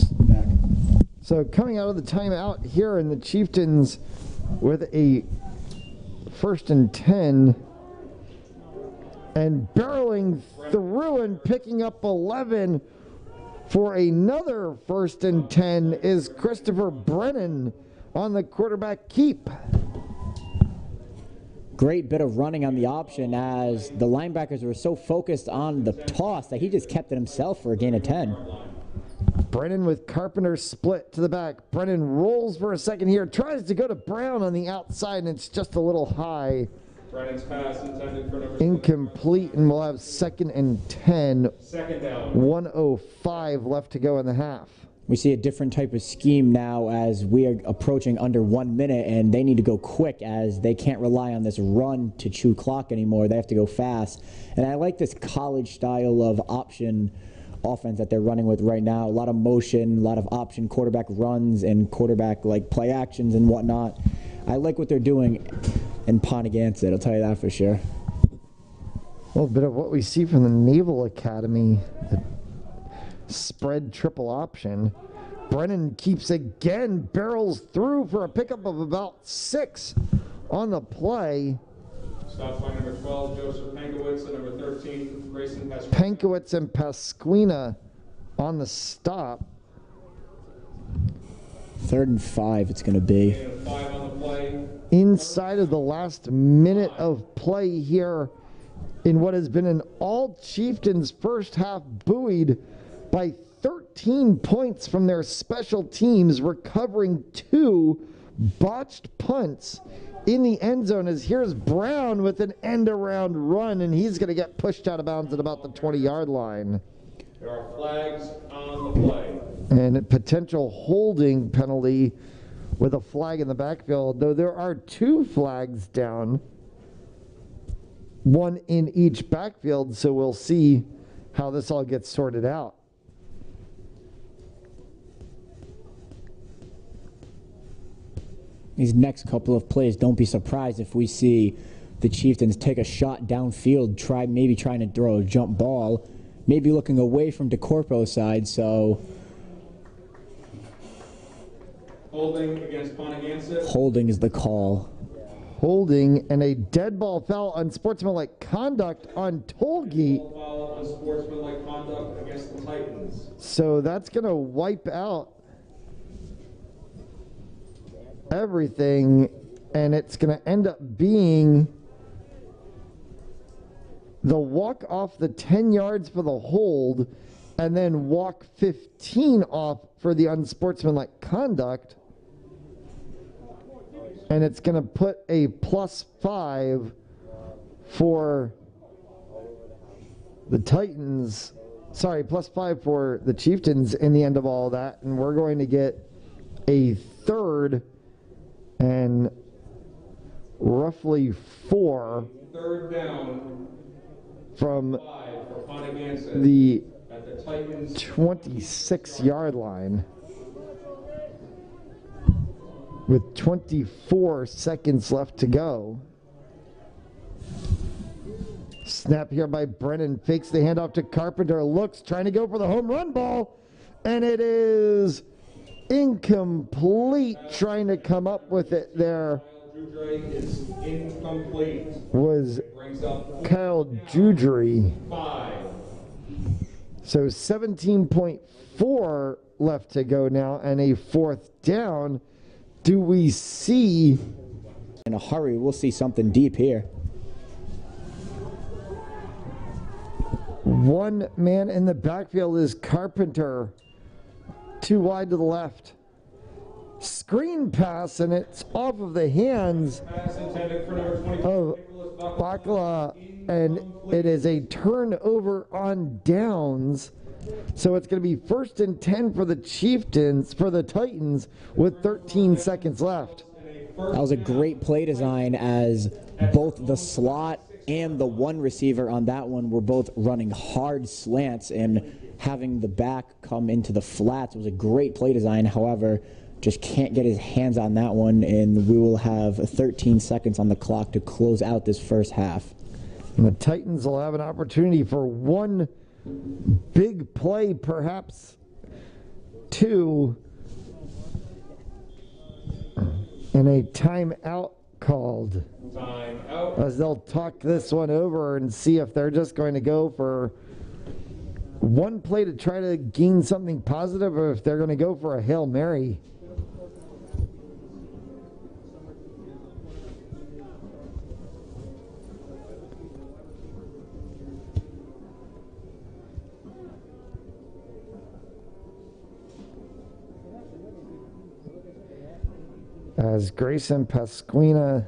Back. So coming out of the timeout here, in the Chieftains with a 1st and 10, and barreling through and picking up 11 for another 1st and 10 is Christopher Brennan on the quarterback keep. Great bit of running on the option, as the linebackers were so focused on the toss that he just kept it himself for a gain of 10. Brennan with Carpenter split to the back. Brennan rolls for a second here, tries to go to Brown on the outside, and it's just a little high. Brennan's pass intended for number Incomplete, and we'll have 2nd and 10. Second down. 1:05 left to go in the half. We see a different type of scheme now as we are approaching under 1 minute, and they need to go quick as they can't rely on this run to chew clock anymore. They have to go fast. And I like this college style of option offense that they're running with right now. A lot of motion, a lot of option quarterback runs and quarterback like play actions and whatnot. I like what they're doing in Ponagansett, I'll tell you that for sure. A little bit of what we see from the Naval Academy. The spread triple option. Brennan keeps again, barrels through for a pickup of about 6 on the play. Stops by number 12, Joseph Pankowitz, and number 13, Grayson Pasquina. Pankowitz and Pasquina on the stop. 3rd and 5 it's going to be. Gain of 5 on the play. Inside of the last minute of play here in what has been an all Chieftains first half, buoyed by 13 points from their special teams, recovering 2 botched punts in the end zone. As here's Brown with an end around run, and he's going to get pushed out of bounds at about the 20-yard line. There are flags on the play. And a potential holding penalty with a flag in the backfield, though there are 2 flags down, 1 in each backfield, so we'll see how this all gets sorted out. These next couple of plays, don't be surprised if we see the Chieftains take a shot downfield, maybe trying to throw a jump ball, maybe looking away from DeCorpo's side, so Holding against Ponagansett. holding is the call. Holding and a dead ball foul, unsportsmanlike conduct on Tollgate. Foul on sportsmanlike conduct against the Titans. So that's going to wipe out everything, and it's going to end up being the walk off the 10 yards for the hold, and then walk 15 off for the unsportsmanlike conduct. And it's going to put a +5 for the Titans. Sorry, +5 for the Chieftains in the end of all that. And we're going to get a 3rd and roughly 4 Third down from 5 for Ponagansett the at the Titans 26-yard line with 24 seconds left to go. Snap here by Brennan, fakes the handoff to Carpenter, looks, trying to go for the home run ball, and it is incomplete. Trying to come up with it there is incomplete. was Brings up Kyle Judry. 5. So 17.4 left to go now, and a 4th down. Do we see In a hurry, we'll see something deep here. one man in the backfield is Carpenter, 2 wide to the left. Screen pass, and it's off of the hands Pass intended for number 22, of Nicholas Bakla, and it is a turnover on downs. So it's going to be 1st and 10 for the Chieftains, for the Titans, with 13 seconds left. That was a great play design, as both the slot and the one receiver on that one were both running hard slants, and having the back come into the flats was a great play design. However, just can't get his hands on that one, and we will have 13 seconds on the clock to close out this first half. And the Titans will have an opportunity for one big play, perhaps 42 and a timeout called. Time out. As they'll talk this one over and see if they're just going to go for one play to try to gain something positive or if they're going to go for a Hail Mary. As Grayson Pasquina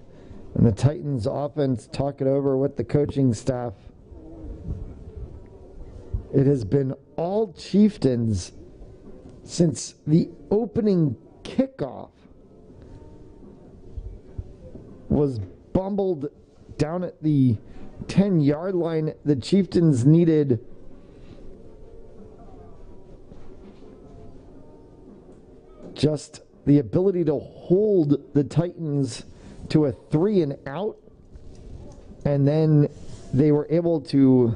and the Titans offense talk it over with the coaching staff. It has been all Chieftains since the opening kickoff was bumbled down at the 10-yard line. The Chieftains needed just the ability to hold the Titans to a 3-and-out, and then they were able to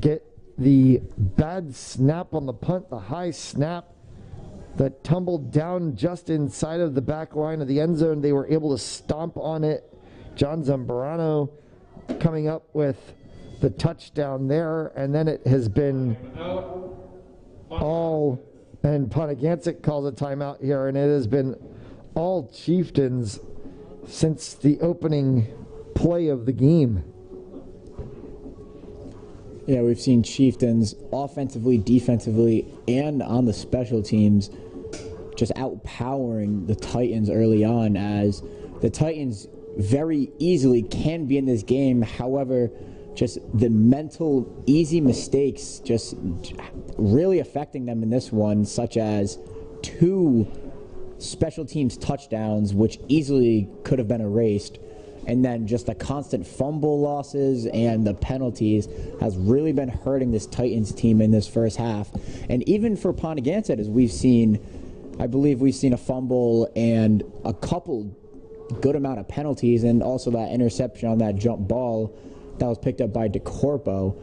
get the bad snap on the punt, the high snap that tumbled down just inside of the back line of the end zone. They were able to stomp on it. John Zambrano coming up with the touchdown there, and then it has been all, and Ponagansett calls a timeout here, and it has been all Chieftains since the opening play of the game. Yeah, we've seen Chieftains offensively, defensively, and on the special teams just outpowering the Titans early on, as the Titans very easily can be in this game. However, just the mental easy mistakes just really affecting them in this one, such as 2 special teams touchdowns, which easily could have been erased. And then just the constant fumble losses and the penalties has really been hurting this Titans team in this first half. And even for Ponagansett, as we've seen, I believe we've seen a fumble and a couple good amount of penalties, and also that interception on that jump ball that was picked up by DeCorpo.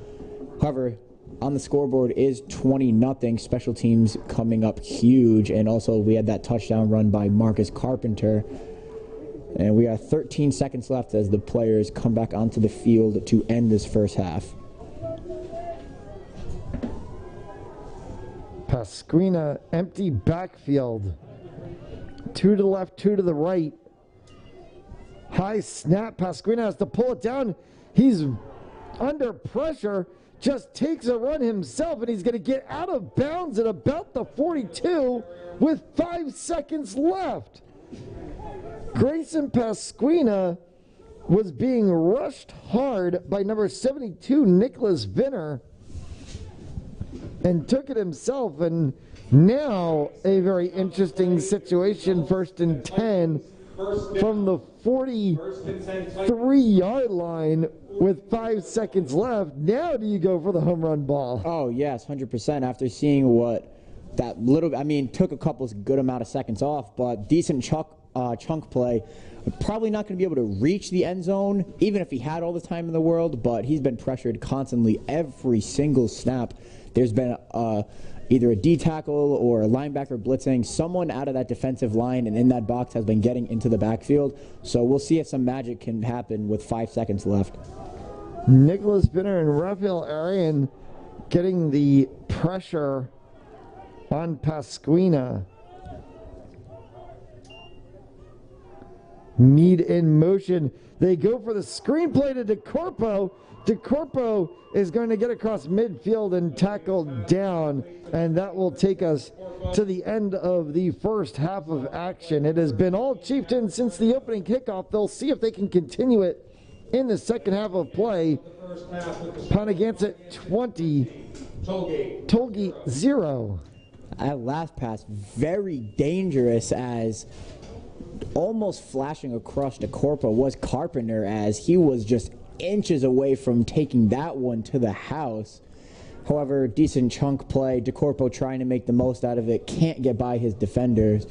However, on the scoreboard is 20-0, special teams coming up huge, and also we had that touchdown run by Marcus Carpenter. And we have 13 seconds left as the players come back onto the field to end this first half. Pasquina, empty backfield. 2 to the left, 2 to the right. High snap. Pasquina has to pull it down. He's under pressure. Just takes a run himself, and he's going to get out of bounds at about the 42 with 5 seconds left. Grayson Pasquina was being rushed hard by number 72, Nicholas Vinner, and took it himself. And now a very interesting situation, 1st and 10 from the 43-yard line with 5 seconds left. Now do you go for the home run ball? Oh, yes, 100%. After seeing what that little, took a couple good amount of seconds off, but decent chunk play. Probably not going to be able to reach the end zone, even if he had all the time in the world, but he's been pressured constantly every single snap. There's been either a D tackle or a linebacker blitzing. Someone out of that defensive line and in that box has been getting into the backfield, so we'll see if some magic can happen with 5 seconds left. Nicholas Binner and Raphael Arian getting the pressure on Pasquina. Mead in motion. They go for the screenplay to DeCorpo. DeCorpo is going to get across midfield and tackle down, and that will take us to the end of the first half of action. It has been all Chieftains since the opening kickoff. They'll see if they can continue it in the second half of play. Ponagansett 20, Tollgate 0. That last pass, very dangerous, as almost flashing across DeCorpo was Carpenter, as he was just inches away from taking that one to the house. However, decent chunk play. DeCorpo trying to make the most out of it, can't get by his defenders,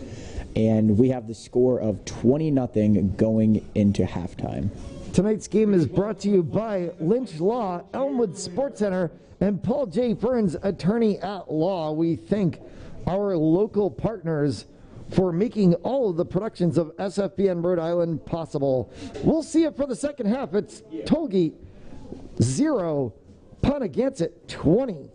and we have the score of 20-0 going into halftime. Tonight's game is brought to you by Lynch Law, Elmwood Sports Center, and Paul J. Ferns, attorney at law. We thank our local partners for making all of the productions of SFBN Rhode Island possible. We'll see it for the second half. It's Tollgate 0, Ponagansett 20.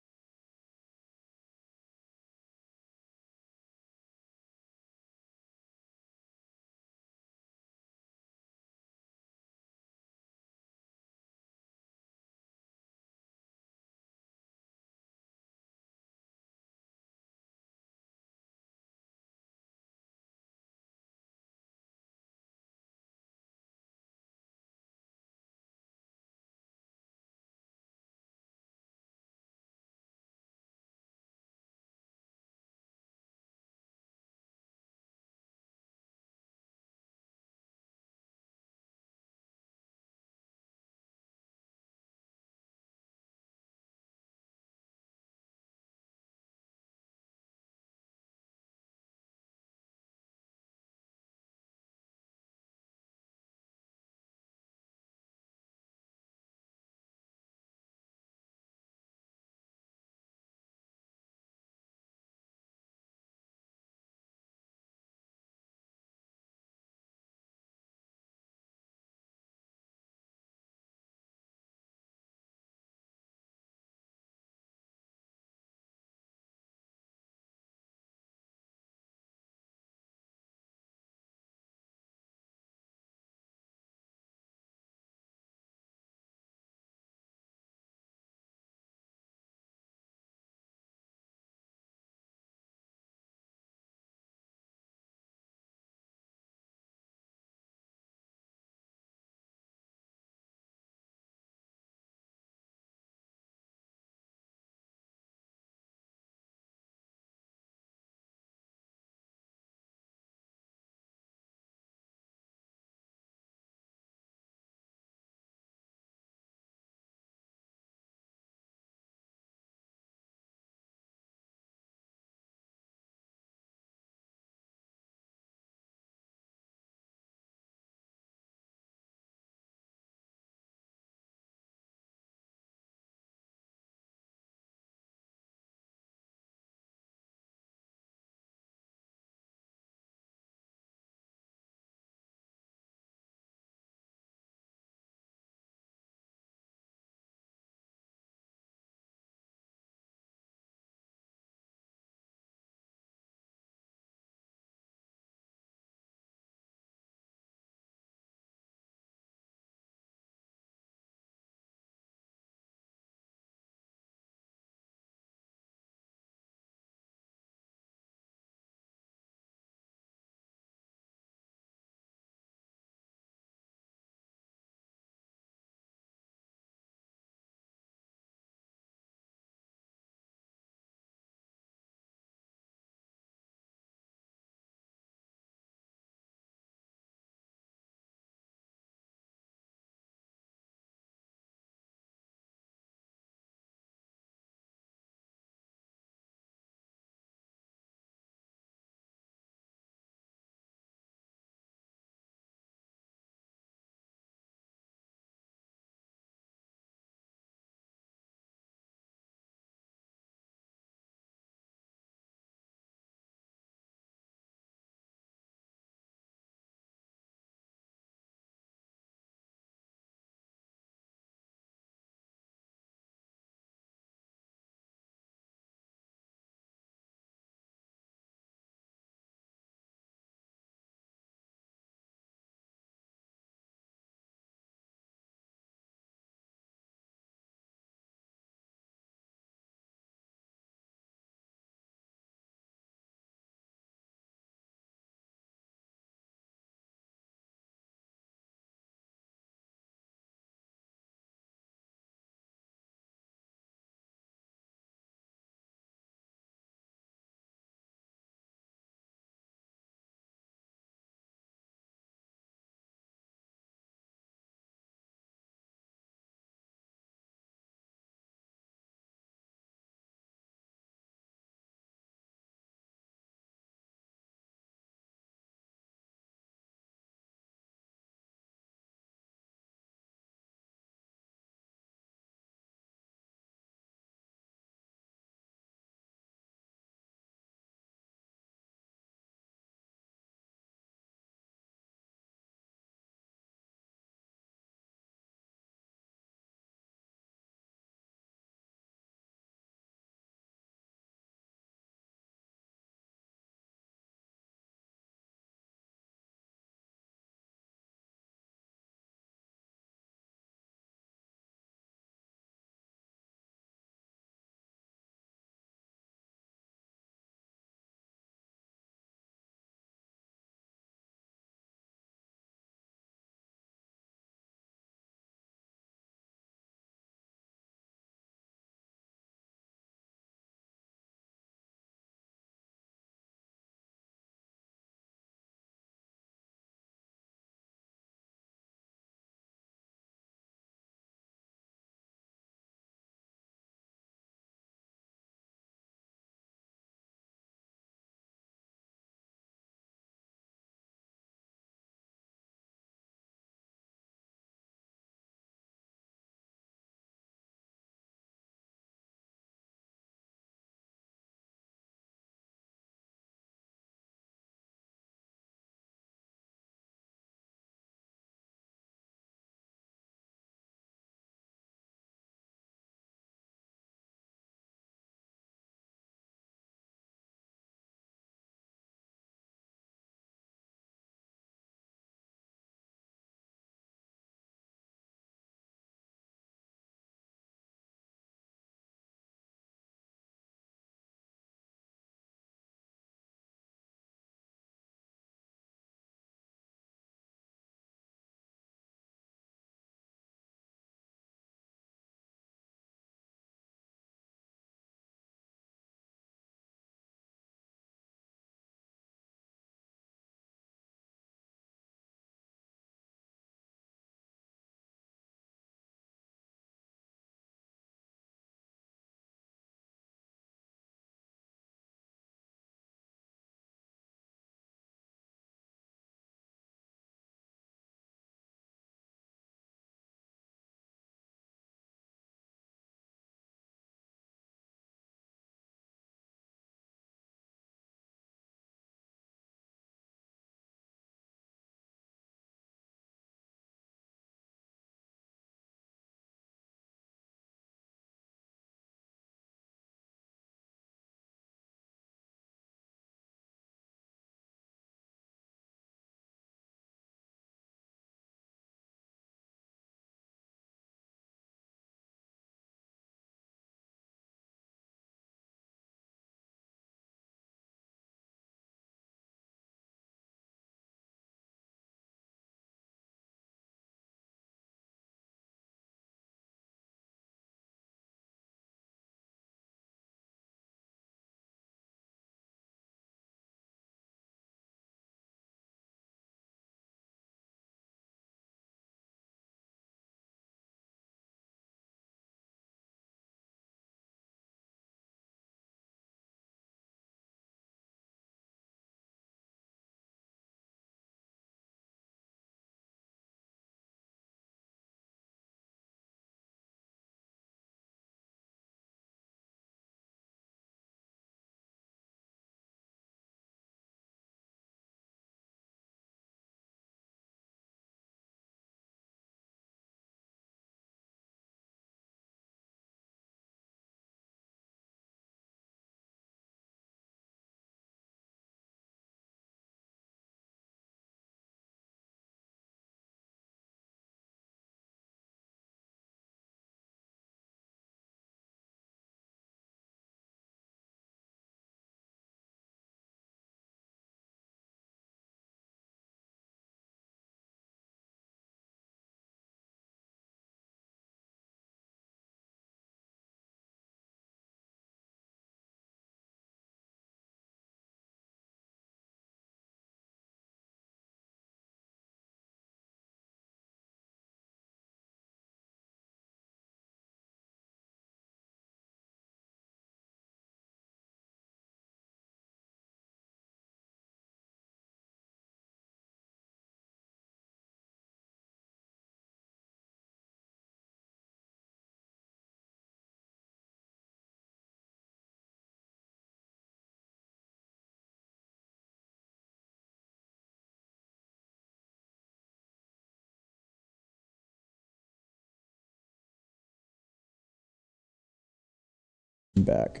Back.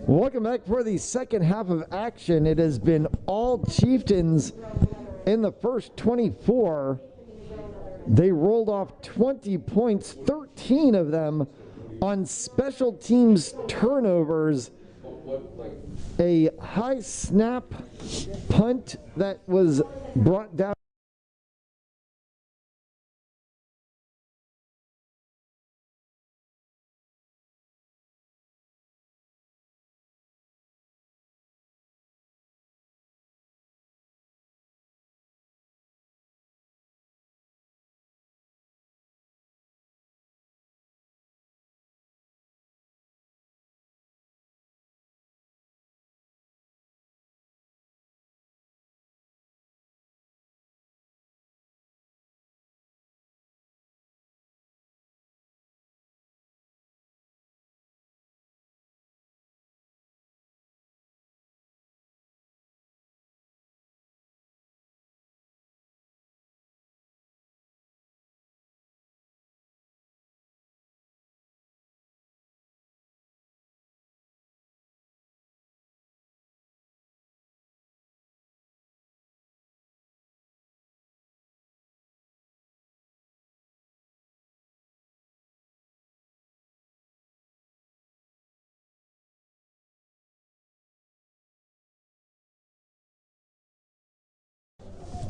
Welcome back for the second half of action. It has been all Chieftains in the first 24. They rolled off 20 points, 13 of them on special teams turnovers. A high snap punt that was brought down.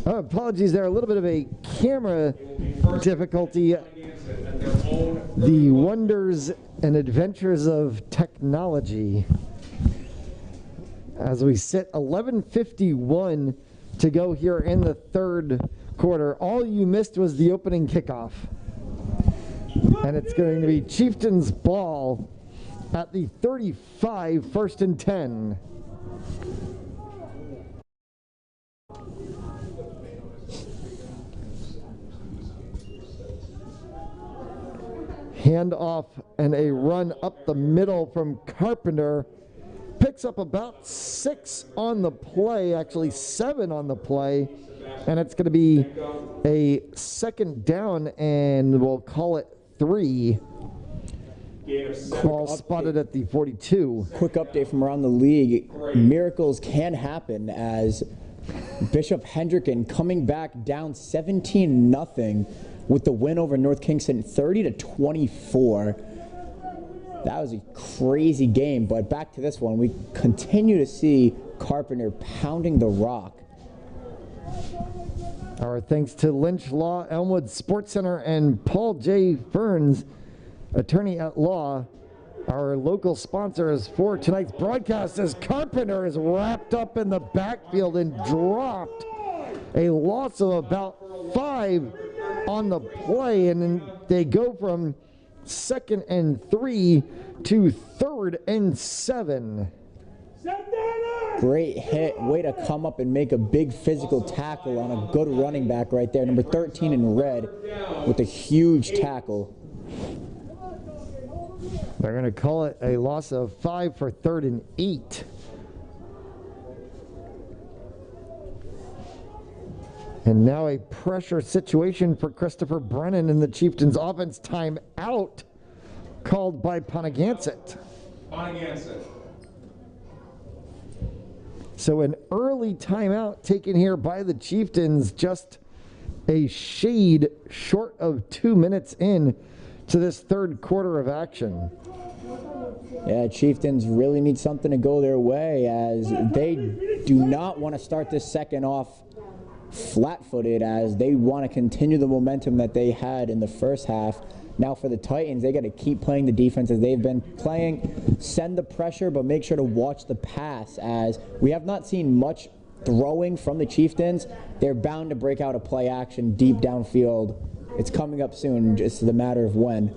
Apologies there, a little bit of a camera difficulty. The wonders and adventures of technology. As we sit 11:51 to go here in the third quarter. All you missed was the opening kickoff. And it's going to be Chieftains ball at the 35, 1st and 10. Handoff and a run up the middle from Carpenter. Picks up about 6 on the play, actually 7 on the play. And it's going to be a second down, and we'll call it 3. Ball spotted at the 42. Quick update from around the league. Miracles can happen as Bishop Hendricken coming back down 17-0 with the win over North Kingston 30-24. That was a crazy game, but back to this one. We continue to see Carpenter pounding the rock. Our thanks to Lynch Law, Elmwood Sports Center, and Paul J. Ferns, attorney at law, our local sponsors for tonight's broadcast, as Carpenter is wrapped up in the backfield and dropped. A loss of about 5 on the play, and then they go from 2nd and 3 to 3rd and 7. Great hit. Way to come up and make a big physical tackle on a good running back right there. Number 13 in red with a huge tackle. They're going to call it a loss of 5 for 3rd and 8. And now a pressure situation for Christopher Brennan in the Chieftains offense. Time out called by Ponagansett. So an early timeout taken here by the Chieftains, just a shade short of 2 minutes in to this third quarter of action. Yeah, Chieftains really need something to go their way, as they do not want to start this second off flat-footed, as they want to continue the momentum that they had in the first half. Now for the Titans, they got to keep playing the defense as they've been playing, send the pressure, but make sure to watch the pass, as we have not seen much throwing from the Chieftains. They're bound to break out a play action deep downfield. It's coming up soon, just the matter of when.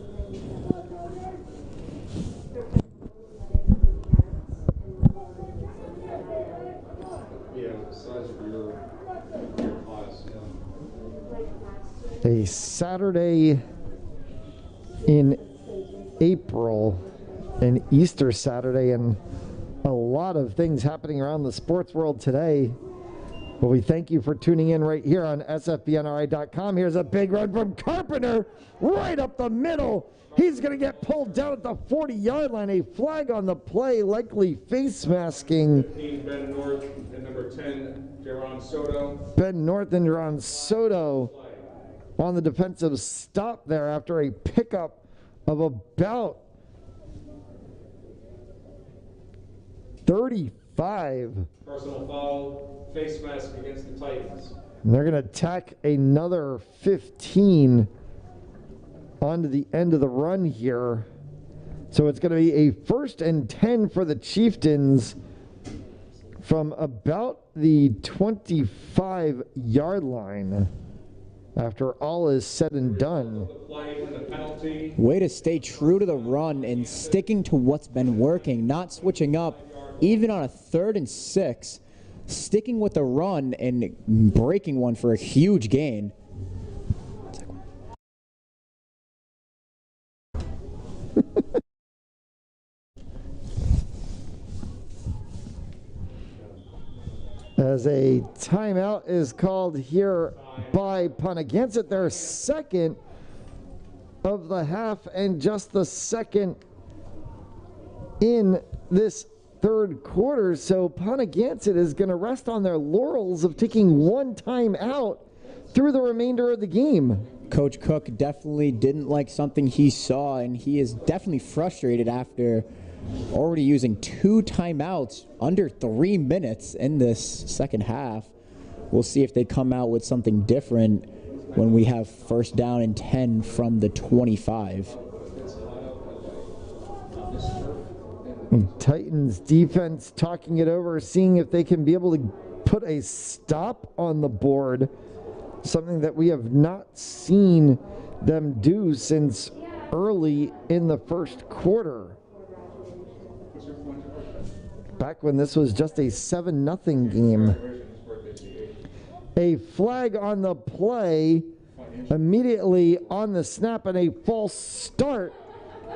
A Saturday in April, an Easter Saturday, and a lot of things happening around the sports world today. Well, we thank you for tuning in right here on sfbnri.com. Here's a big run from Carpenter right up the middle. He's going to get pulled down at the 40-yard line. A flag on the play, likely face masking. 15, Ben North, and number 10, Jaron Soto. Ben North and Jaron Soto on the defensive stop there after a pickup of about 35. Personal foul, face mask against the Titans. And they're going to tack another 15 onto the end of the run here. So it's going to be a 1st and 10 for the Chieftains from about the 25-yard line after all is said and done. Way to stay true to the run and sticking to what's been working, not switching up even on a 3rd and 6, sticking with the run and breaking one for a huge gain. As a timeout is called here by Ponagansett, their second of the half and just the second in this 3rd quarter. So Ponagansett is going to rest on their laurels of taking one time out through the remainder of the game. Coach Cook definitely didn't like something he saw, and he is definitely frustrated after already using 2 timeouts under 3 minutes in this second half. We'll see if they come out with something different when we have 1st down and 10 from the 25. Titans defense talking it over, seeing if they can be able to put a stop on the board, something that we have not seen them do since early in the 1st quarter. Back when this was just a 7-0 game. A flag on the play immediately on the snap and a false start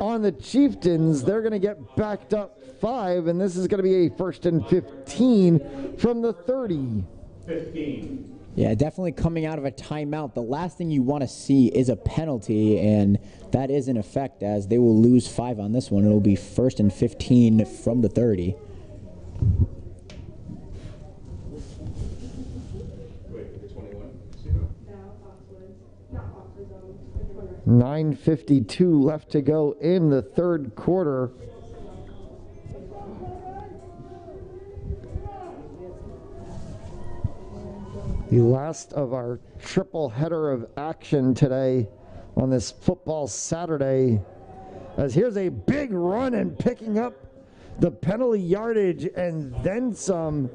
on the Chieftains. They're going to get backed up 5, and this is going to be a 1st and 15 from the 30. 15. Yeah, definitely coming out of a timeout. The last thing you want to see is a penalty, and that is in effect as they will lose 5 on this one. It'll be 1st and 15 from the 30. 9:52 left to go in the 3rd quarter. The last of our triple header of action today on this football Saturday. As here's a big run and picking up the penalty yardage and then some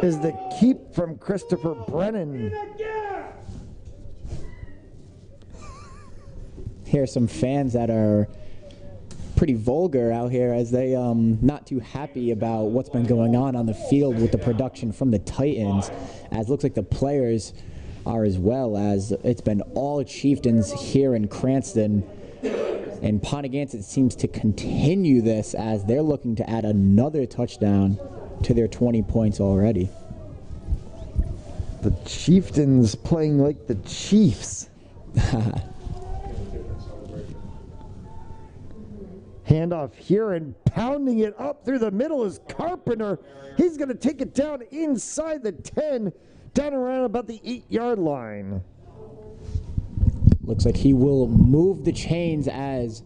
is the keep from Christopher Brennan. Here are some fans that are pretty vulgar out here as they not too happy about what's been going on the field with the production from the Titans, as looks like the players are as well, as it's been all Chieftains here in Cranston. And Ponagansett seems to continue this as they're looking to add another touchdown to their 20 points already. The Chieftains playing like the Chiefs. Handoff here and pounding it up through the middle is Carpenter. He's going to take it down inside the 10, down around about the 8-yard line. Looks like he will move the chains as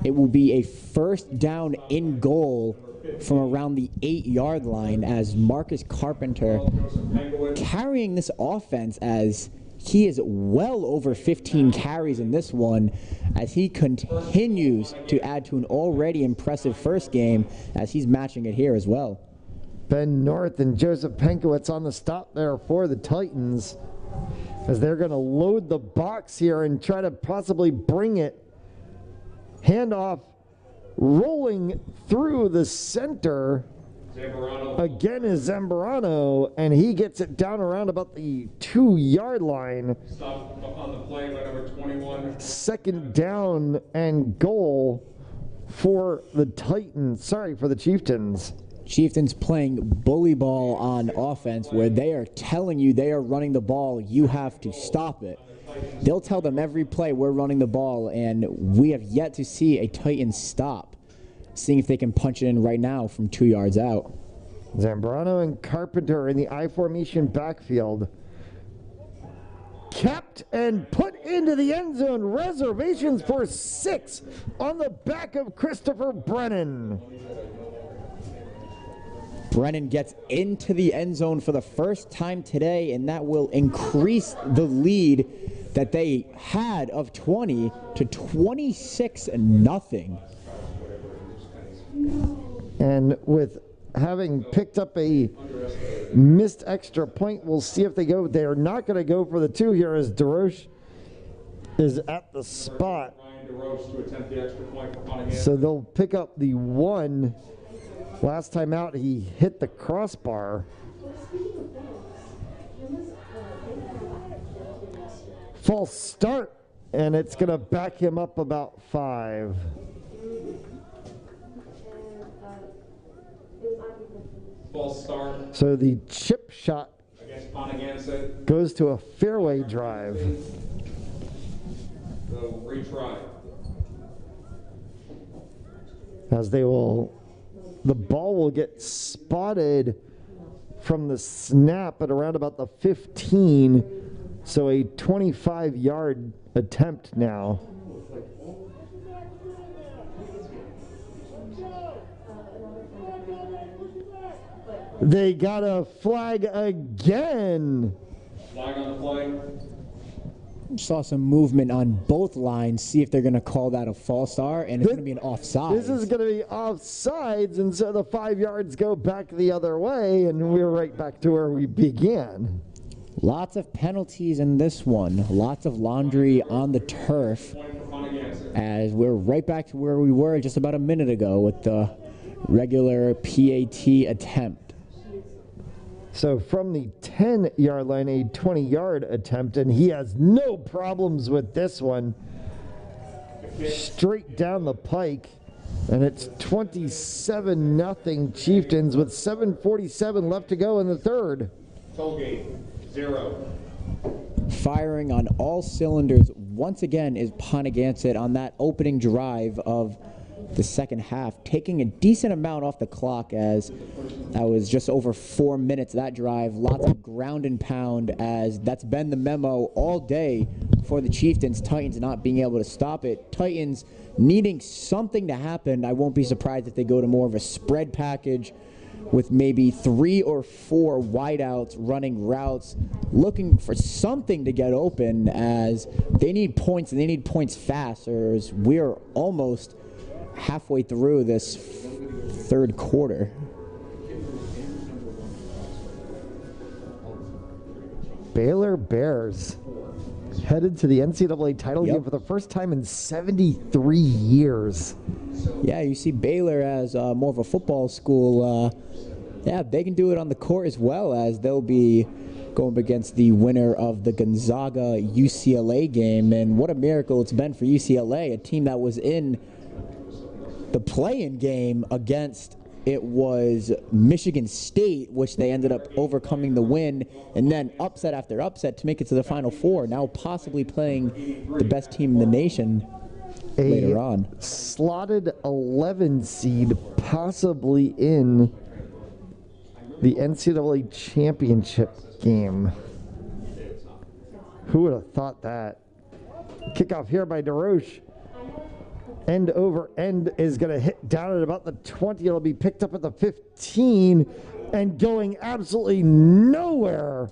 it will be a 1st down in goal from around the 8-yard line as Marcus Carpenter carrying this offense as he is well over 15 carries in this one as he continues to add to an already impressive first game as he's matching it here as well. Ben North and Joseph Penkowitz on the stop there for the Titans as they're going to load the box here and try to possibly bring it. Handoff rolling through the center. Zamorano. Again is Zamorano, and he gets it down around about the 2-yard line. Stop on the play by number 21. 2nd down and goal for the Titans. Sorry, for the Chieftains. Chieftains playing bully ball on offense where they are telling you they are running the ball, you have to stop it. They'll tell them every play we're running the ball, and we have yet to see a Titans stop. Seeing if they can punch it in right now from 2 yards out. Zambrano and Carpenter in the I formation backfield. Kept and put into the end zone. Reservations for 6 on the back of Christopher Brennan. Brennan gets into the end zone for the first time today, and that will increase the lead that they had of 20 to 26-0. And with having picked up a missed extra point, we'll see if they go. They are not going to go for the 2 here as DeRoche is at the spot. So they'll pick up the 1. Last time out, he hit the crossbar. False start, and it's going to back him up about 5. False start. So the chip shot Against Ponagansett. goes to a fairway drive. So retry. As the ball will get spotted from the snap at around about the 15. So a 25-yard attempt now. They got a flag again. Flag on the play. Saw some movement on both lines. See if they're going to call that a false start, and it's going to be an offside. This is going to be offsides, and so the 5 yards go back the other way, and we're right back to where we began. Lots of penalties in this one. Lots of laundry on the turf, as we're right back to where we were just about a minute ago with the regular PAT attempt. So from the 10-yard line, a 20-yard attempt, and he has no problems with this one. Straight down the pike, and it's 27-0 Chieftains with 7:47 left to go in the third. Tollgate, 0. Firing on all cylinders once again is Ponagansett on that opening drive of the second half, taking a decent amount off the clock, as that was just over 4 minutes, that drive. Lots of ground and pound, as that's been the memo all day for the Chieftains. Titans not being able to stop it. Titans needing something to happen. I won't be surprised if they go to more of a spread package with maybe 3 or 4 wideouts running routes, looking for something to get open, as they need points, and they need points fast, or as we're almost halfway through this third quarter. Baylor Bears headed to the NCAA title game for the first time in 73 years. Yeah, you see Baylor as more of a football school. Yeah, they can do it on the court as well, as they'll be going up against the winner of the Gonzaga-UCLA game. And what a miracle it's been for UCLA, a team that was in the play-in game against, it was Michigan State, which they ended up overcoming the win, and then upset after upset to make it to the Final Four, now possibly playing the best team in the nation later on. Slotted 11 seed, possibly in the NCAA championship game. Who would have thought that? Kickoff here by DeRoche. End over end is going to hit down at about the 20. It'll be picked up at the 15 and going absolutely nowhere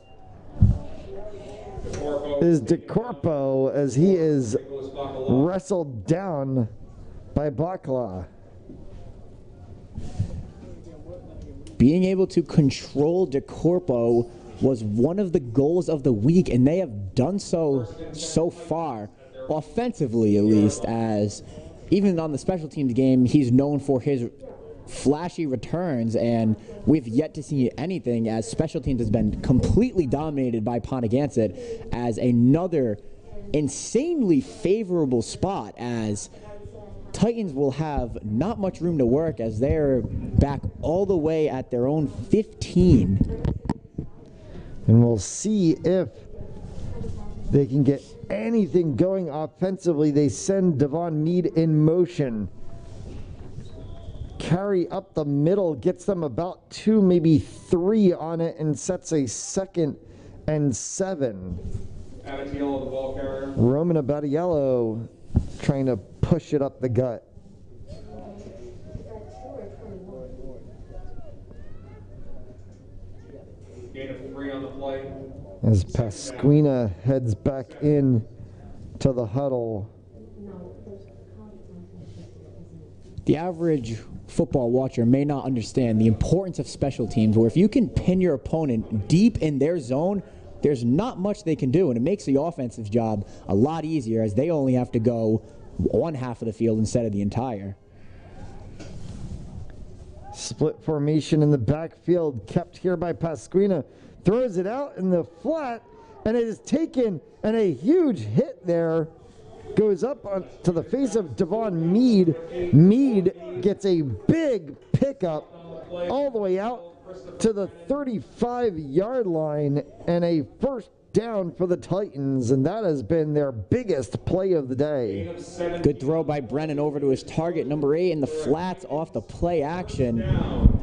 is DeCorpo, as he is wrestled down by Bakla. Being able to control DeCorpo was one of the goals of the week, and they have done so far, offensively at least, as even on the special teams game, he's known for his flashy returns, and we've yet to see anything, as special teams has been completely dominated by Ponagansett, as another insanely favorable spot, as Titans will have not much room to work as they're back all the way at their own 15. And we'll see if they can get anything going offensively. They send Devon Mead in motion. Carry up the middle, gets them about 2, maybe 3 on it, and sets a 2nd and 7. Abatiello, the ball carrier. Roman Abatiello trying to push it up the gut. Gain of 3 on the play. As Pasquina heads back in to the huddle. The average football watcher may not understand the importance of special teams, where if you can pin your opponent deep in their zone, there's not much they can do, and it makes the offensive job a lot easier as they only have to go one half of the field instead of the entire. Split formation in the backfield, kept here by Pasquina. Throws it out in the flat, and it is taken, and a huge hit there goes up to the face of Devon Mead. Mead gets a big pickup all the way out to the 35-yard line, and a first down for the Titans, and that has been their biggest play of the day. Good throw by Brennan over to his target, number 8, in the flats off the play action.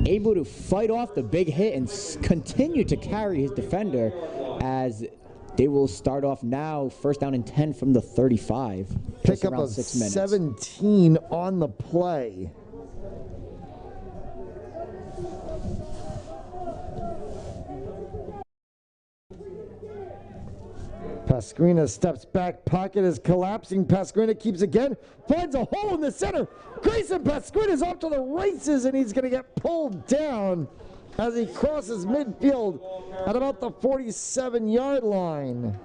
Able to fight off the big hit and continue to carry his defender as they will start off now, first down and 10 from the 35. Pickup of 17 on the play. Pasquina steps back, pocket is collapsing. Pasquina keeps again, finds a hole in the center. Grayson Pasquina's off to the races, and he's going to get pulled down as he crosses midfield at about the 47-yard line.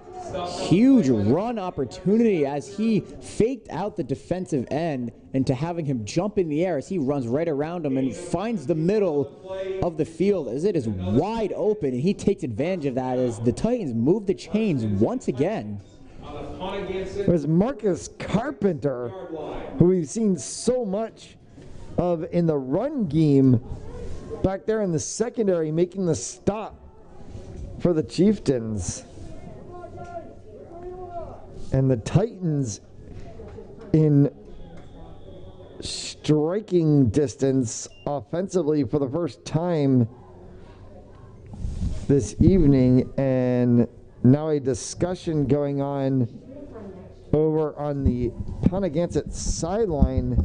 Huge run opportunity as he faked out the defensive end into having him jump in the air as he runs right around him and finds the middle of the field as it is wide open, and he takes advantage of that as the Titans move the chains once again. It was Marcus Carpenter, who we've seen so much of in the run game, back there in the secondary, making the stop for the Chieftains. And the Titans in striking distance offensively for the first time this evening, and now a discussion going on over on the Ponagansett sideline.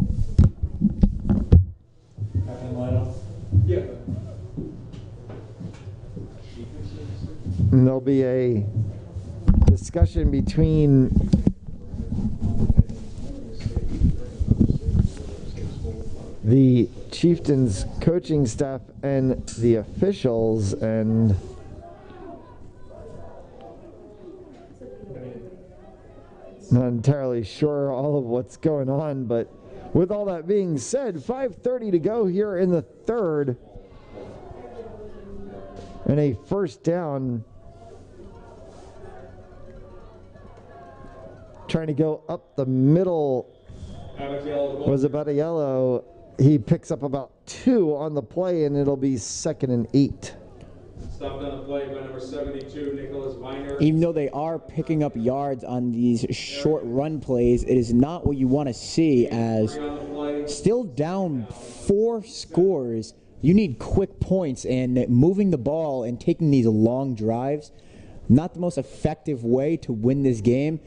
Yeah. And there'll be a discussion between the Chieftains coaching staff and the officials, and not entirely sure all of what's going on, but with all that being said, 5:30 to go here in the third, and a first down. Trying to go up the middle was Abatiello. He picks up about 2 on the play, and it'll be 2nd and 8. Stopped on the play by number 72, Nicholas Viner. Even though they are picking up yards on these short run plays, it is not what you want to see as still down 4 scores. You need quick points, and moving the ball and taking these long drives, not the most effective way to win this game.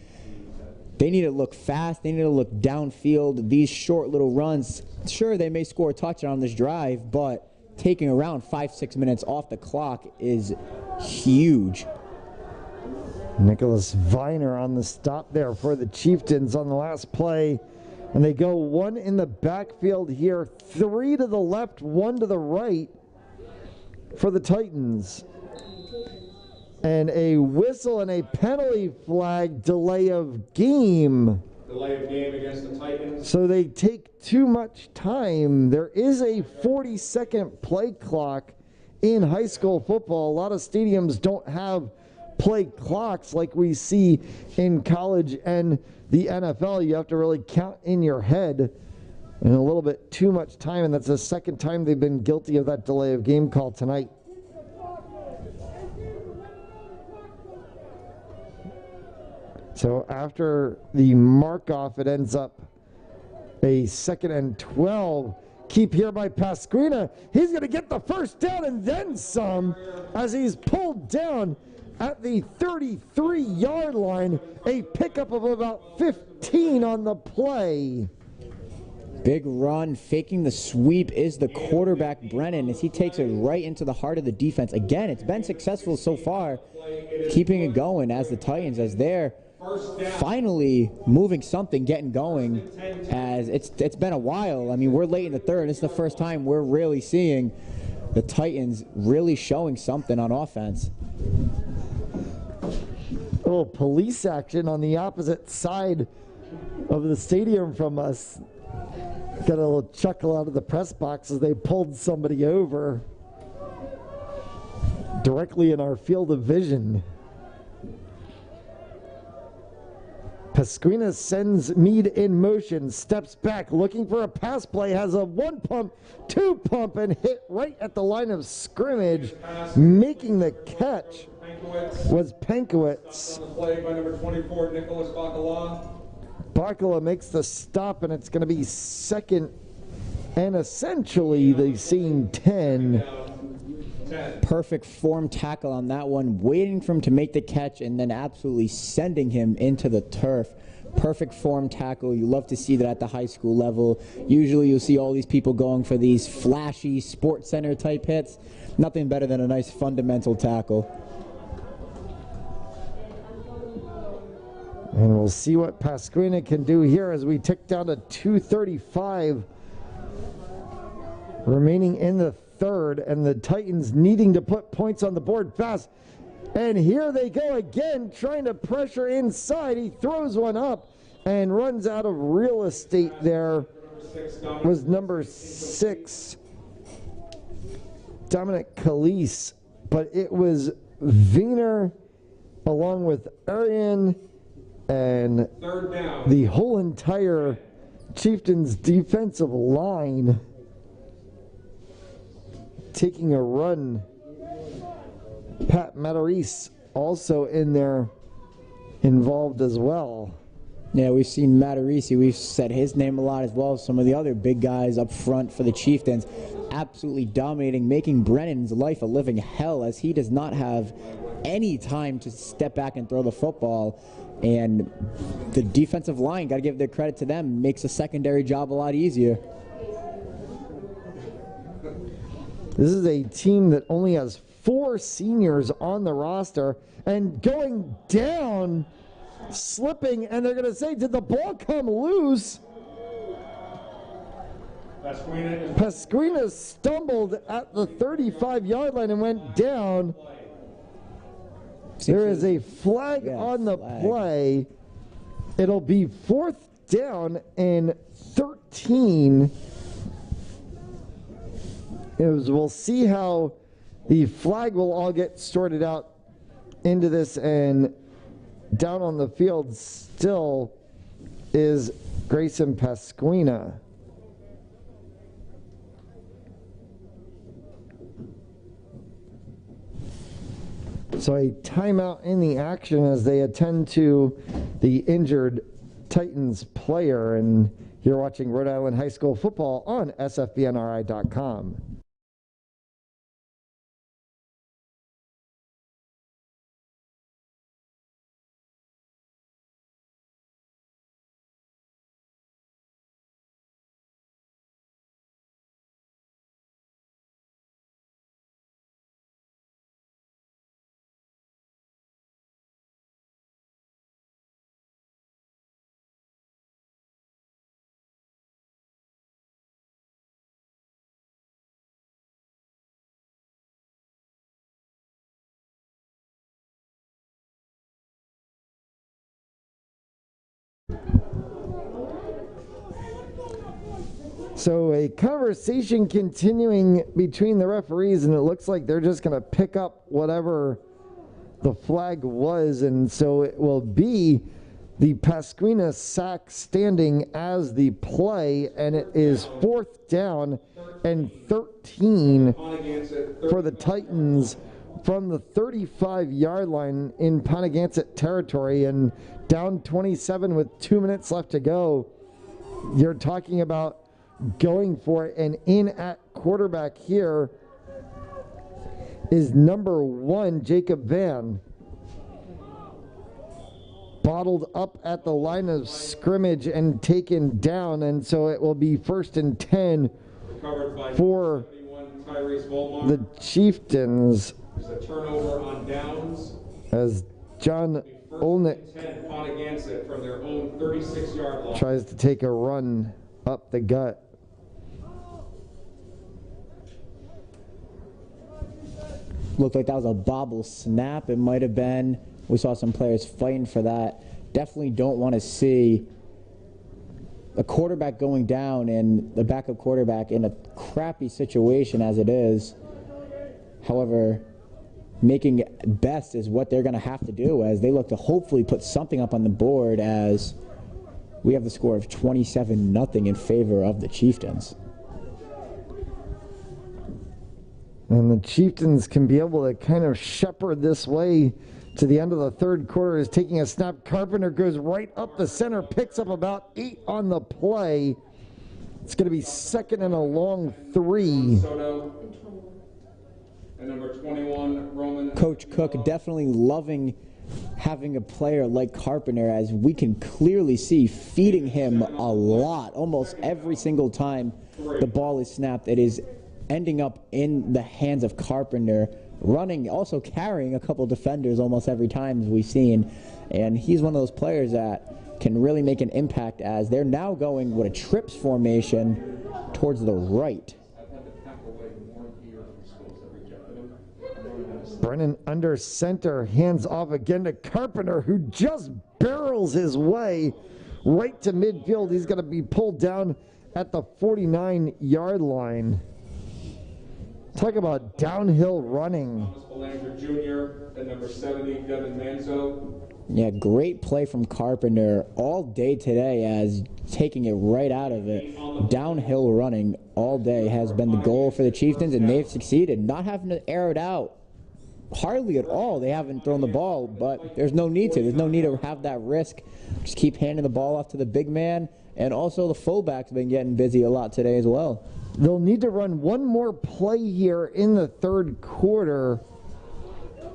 They need to look fast. They need to look downfield. These short little runs, sure, they may score a touchdown on this drive, but taking around 5-6 minutes off the clock is huge. Nicholas Viner on the stop there for the Chieftains on the last play. And they go 1 in the backfield here, 3 to the left, 1 to the right for the Titans. And a whistle and a penalty flag, delay of game. Delay of game against the Titans. So they take too much time. There is a 40-second play clock in high school football. A lot of stadiums don't have play clocks like we see in college and the NFL. You have to really count in your head and a little bit too much time, and that's the second time they've been guilty of that delay of game call tonight. So after the mark-off, it ends up a 2nd and 12. Keep here by Pasquina. He's going to get the first down and then some as he's pulled down at the 33-yard line. A pickup of about 15 on the play. Big run, faking the sweep is the quarterback, Brennan, as he takes it right into the heart of the defense. Again, it's been successful so far, keeping it going as the Titans, as they're finally moving something, getting going, as it's been a while. I mean, we're late in the third. It's the first time we're really seeing the Titans really showing something on offense. A little police action on the opposite side of the stadium from us. Got a little chuckle out of the press box as they pulled somebody over directly in our field of vision. Pasquina sends Meade in motion, steps back, looking for a pass play, has a 1 pump, 2 pump, and hit right at the line of scrimmage. Making the catch was Pankowitz. On the play by number 24, Nicholas Bacala. Bacala makes the stop, and it's going to be 2nd and essentially the same 10. Perfect form tackle on that one, waiting for him to make the catch and then absolutely sending him into the turf. Perfect form tackle. You love to see that at the high school level. Usually you'll see all these people going for these flashy sports center type hits. Nothing better than a nice fundamental tackle. And we'll see what Pasquina can do here as we tick down to 2:35 remaining in the third, and the Titans needing to put points on the board fast. And here they go again, trying to pressure inside. He throws one up and runs out of real estate there. Was number 6, Dominic Calise, but it was Wiener along with Arian and the whole entire Chieftains defensive line taking a run. Pat Matarese also in there, involved as well. Yeah, we've seen Matarese. We've said his name a lot as well. Some of the other big guys up front for the Chieftains absolutely dominating, making Brennan's life a living hell, as he does not have any time to step back and throw the football. And the defensive line, got to give their credit to them, makes the secondary job a lot easier. This is a team that only has 4 seniors on the roster, and going down, slipping, and they're going to say, did the ball come loose? Pasquina stumbled at the 35-yard line and went down. There is a flag on the play. It'll be 4th down and 13. We'll see how the flag will all get sorted out into this, and down on the field still is Grayson Pasquina. So a timeout in the action as they attend to the injured Titans player, and you're watching Rhode Island High School football on sfbnri.com. So a conversation continuing between the referees, and it looks like they're just going to pick up whatever the flag was, and so it will be the Pasquina sack standing as the play, and it is 4th down and 13 for the Titans from the 35-yard line in Ponagansett territory, and down 27 with 2 minutes left to go. You're talking about going for it, and in at quarterback here is number 1, Jacob Van. Bottled up at the line of scrimmage and taken down, and so it will be 1st and 10 for the Chieftains. There's a turnover on downs. As John Olnick 10 Ponagansett from their own 36-yard line. tries to take a run up the gut. Looked like that was a bobble snap. It might have been. We saw some players fighting for that. Definitely don't want to see a quarterback going down and the backup quarterback in a crappy situation as it is. However, making best is what they're going to have to do as they look to hopefully put something up on the board, as we have the score of 27-0 in favor of the Chieftains. And the Chieftains can be able to kind of shepherd this way to the end of the third quarter. Is taking a snap. Carpenter goes right up the center, picks up about 8 on the play. It's going to be 2nd and a long 3. Soto and number 21, Roman. Coach Cook definitely loving having a player like Carpenter, as we can clearly see feeding him a lot. Almost every single time the ball is snapped, it is ending up in the hands of Carpenter, running, also carrying a couple defenders almost every time, as we've seen. And he's one of those players that can really make an impact, as they're now going with a trips formation towards the right. Brennan under center, hands off again to Carpenter, who just barrels his way right to midfield. He's going to be pulled down at the 49-yard line. Talk about downhill running. Thomas Belanger Jr. and number 70, Devin Manzo. Yeah, great play from Carpenter all day today, as taking it right out of it. Downhill running all day has been the goal for the Chieftains, and they've succeeded. Not having to air it out hardly at all. They haven't thrown the ball, but there's no need to. There's no need to have that risk. Just keep handing the ball off to the big man, and also the fullback's been getting busy a lot today as well. They'll need to run one more play here in the third quarter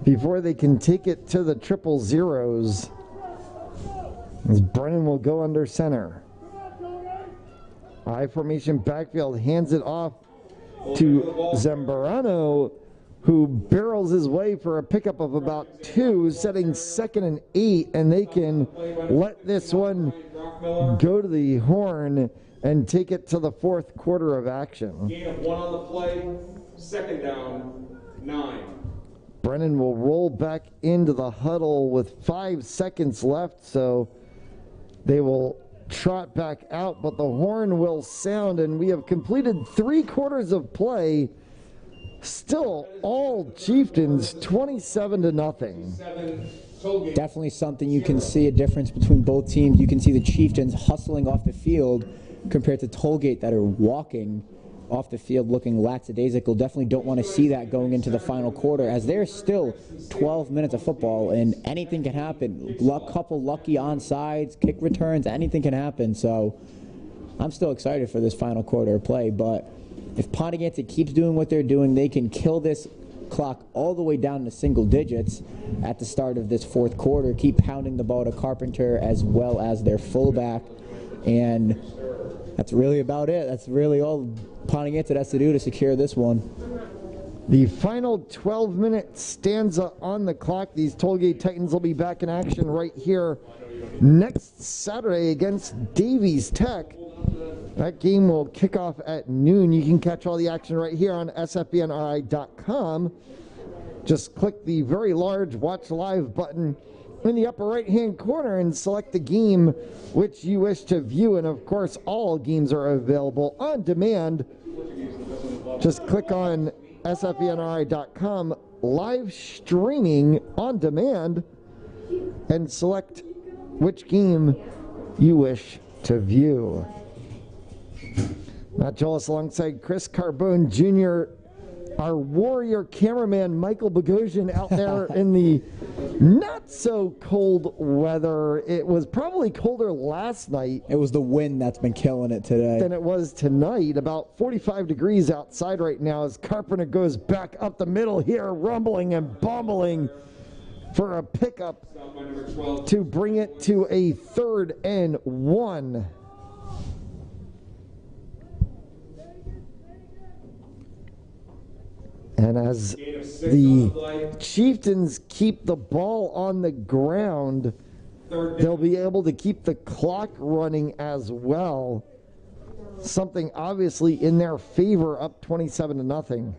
before they can take it to the 000s. As Brennan will go under center. I formation backfield, hands it off to Zambrano, who barrels his way for a pickup of about 2, setting 2nd and 8, and they can let this one go to the horn and take it to the 4th quarter of action. Gain of 1 on the play, 2nd down, 9. Brennan will roll back into the huddle with 5 seconds left, so they will trot back out, but the horn will sound, and we have completed 3 quarters of play. Still all Chieftains, 27-0. Definitely something you can see a difference between both teams. You can see the Chieftains hustling off the field compared to Tollgate that are walking off the field looking lackadaisical. Definitely don't want to see that going into the final quarter, as there's still 12 minutes of football and anything can happen. Couple lucky onside, kick returns, anything can happen. So I'm still excited for this final quarter of play, but if Ponagansett keeps doing what they're doing, they can kill this clock all the way down to single digits at the start of this 4th quarter, keep pounding the ball to Carpenter as well as their fullback, and that's really about it. That's really all Ponagansett has to do to secure this one. The final 12-minute stanza on the clock. These Tollgate Titans will be back in action right here next Saturday against Davies Tech. That game will kick off at noon. You can catch all the action right here on sfbnri.com. Just click the very large Watch Live button in the upper right-hand corner and select the game which you wish to view. And of course, all games are available on demand. Just click on sfbnri.com live streaming on demand and select which game you wish to view. Matt Jolis alongside Chris Carbone Jr., our warrior cameraman Michael Bogosian out there in the not so cold weather. It was probably colder last night. It was the wind that's been killing it today. Than it was tonight. About 45 degrees outside right now as Carpenter goes back up the middle here, rumbling and bumbling for a pickup to bring it to a 3rd and 1. And as the Chieftains keep the ball on the ground, they'll be able to keep the clock running as well. Something obviously in their favor, up 27-0.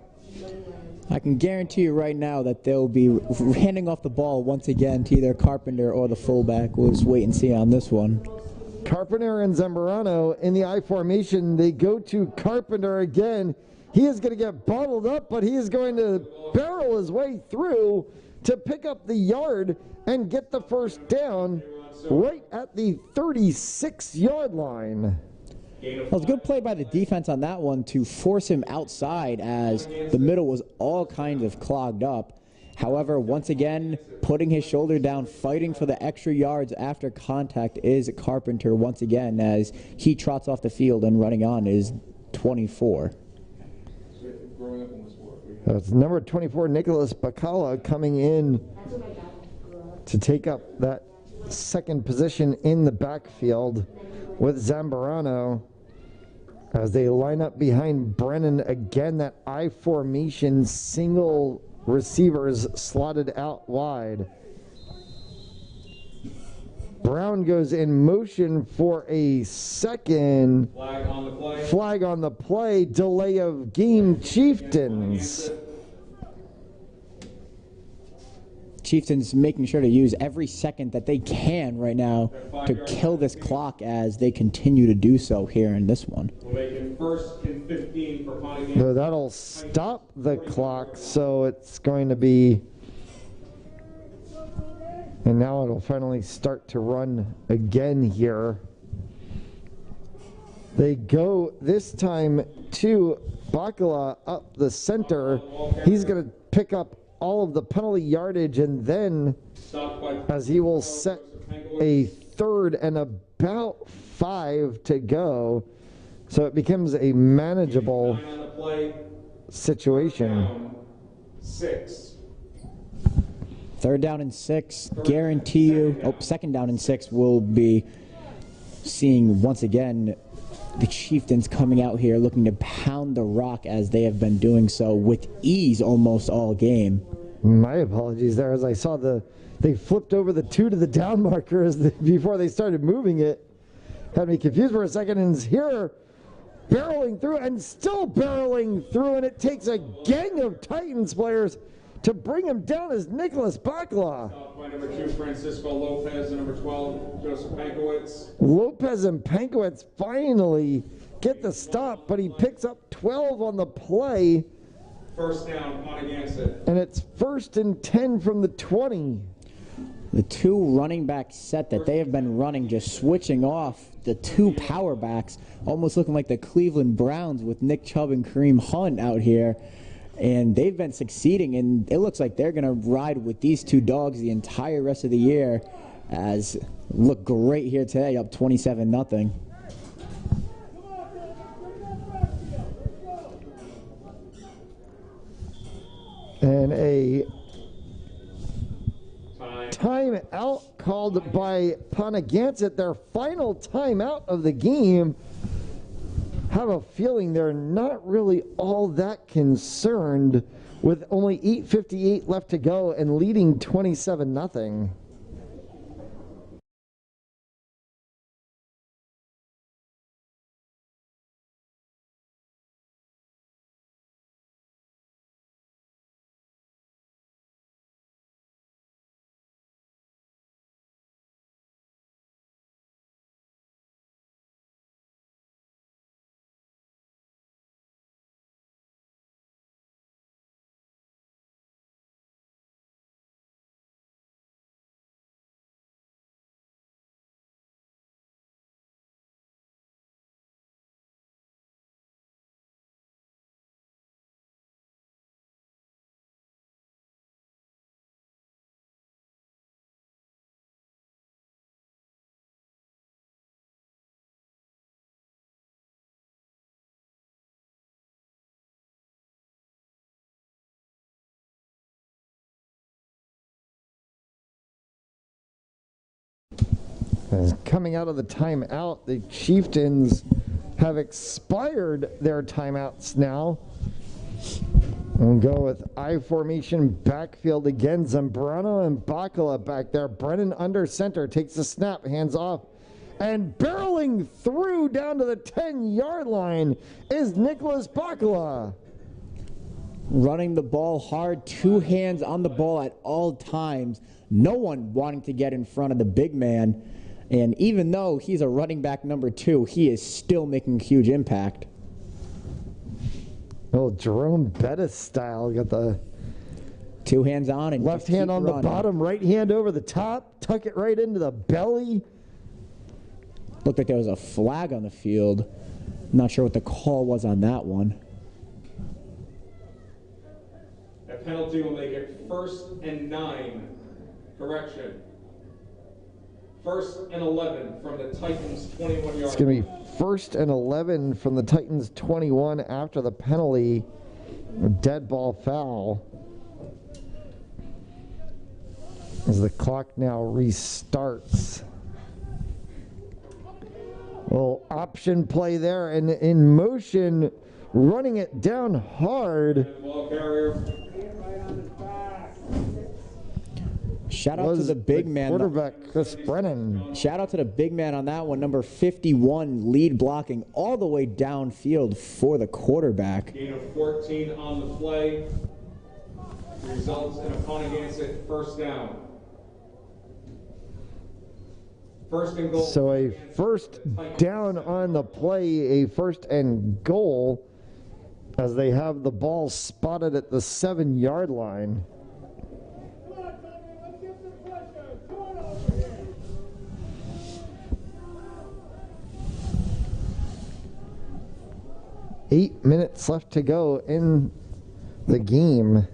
I can guarantee you right now that they'll be handing off the ball once again to either Carpenter or the fullback. We'll just wait and see on this one. Carpenter and Zambrano in the I formation. They go to Carpenter again. He is going to get bottled up, but he is going to barrel his way through to pick up the yard and get the first down right at the 36-yard line. Well, it was a good play by the defense on that one to force him outside as the middle was all kinds of clogged up. However, once again, putting his shoulder down, fighting for the extra yards after contact is Carpenter once again as he trots off the field and running on is 24. It's number 24, Nicholas Bacala, coming in to take up that second position in the backfield with Zambrano as they line up behind Brennan. Again, that I formation, single receivers slotted out wide. Brown goes in motion for a second. Flag on the play. Delay of game, Chieftains. Chieftains making sure to use every second that they can right now to kill this clock as they continue to do so here in this one. First and 15 for Ponagansett. No, that'll stop the clock, so it's going to be... And now it'll finally start to run again here. They go this time to Bacala up the center. He's going to pick up all of the penalty yardage, and then as he will set a 3rd and about 5 to go. So it becomes a manageable situation. 6. 3rd down and 6, guarantee you. 2nd down and 6, we'll be seeing once again the Chieftains coming out here looking to pound the rock as they have been doing so with ease almost all game. My apologies there, as I saw they flipped over the 2 to the down marker before they started moving it. Had me confused for a second, and here barreling through and still barreling through, and it takes a gang of Titans players to bring him down as Nicholas Bacala. By number 2, Francisco Lopez, and number 12, Joseph Pankowitz. Lopez and Pankowitz finally get the stop, but he picks up 12 on the play. First down, Ponagansett. And it's 1st and 10 from the 20. The 2 running back set that they have been running, just switching off the 2 power backs, almost looking like the Cleveland Browns with Nick Chubb and Kareem Hunt out here. And they've been succeeding, and it looks like they're going to ride with these 2 dogs the entire rest of the year, as look great here today, up 27-0. And a timeout called by Ponagansett, their final timeout of the game. Have a feeling they're not really all that concerned with only 8:58 left to go and leading 27-0. And coming out of the timeout, the Chieftains have expired their timeouts now. We'll go with I formation backfield again. Zambrano and Bacala back there. Brennan under center takes the snap, hands off. And barreling through down to the 10-yard line is Nicholas Bacala. Running the ball hard, 2 hands on the ball at all times. No one wanting to get in front of the big man. And even though he's a running back number 2, he is still making huge impact. Oh, Jerome Bettis style. Got the 2 hands on and left hand on the bottom, right hand over the top. Tuck it right into the belly. Looked like there was a flag on the field. Not sure what the call was on that one. That penalty will make it 1st and 9. Correction. 1st and 11 from the Titans' 21-yard. It's going to be 1st and 11 from the Titans' 21 after the penalty. A dead ball foul. As the clock now restarts. Well, option play there, and in motion, running it down hard. Ball carrier. Shout out to the big man. Quarterback Chris Brennan. Shout out to the big man on that one, number 51, lead blocking all the way downfield for the quarterback. Gain of 14 on the play. Results in a Ponagansett 1st down. 1st and goal. So a 1st down on the play, a 1st and goal, as they have the ball spotted at the 7-yard line. Eight minutes left to go in the game.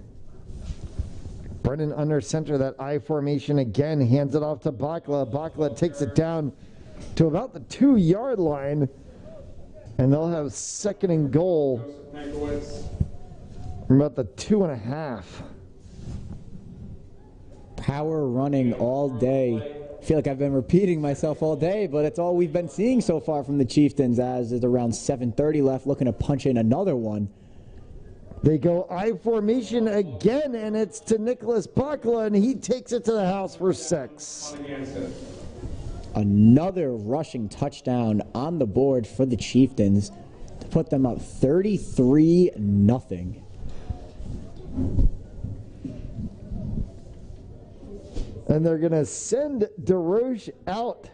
Brennan under center, that I formation again, hands it off to Bacala. Bacala takes it down to about the 2-yard line, and they'll have 2nd and goal from about the 2.5. Power running all day. I feel like I've been repeating myself all day, but it's all we've been seeing so far from the Chieftains, as it's around 7:30 left, looking to punch in another one. They go I formation again, and it's to Nicholas Bacala, and he takes it to the house for 6. Another rushing touchdown on the board for the Chieftains to put them up 33-0. And they're going to send DeRoche out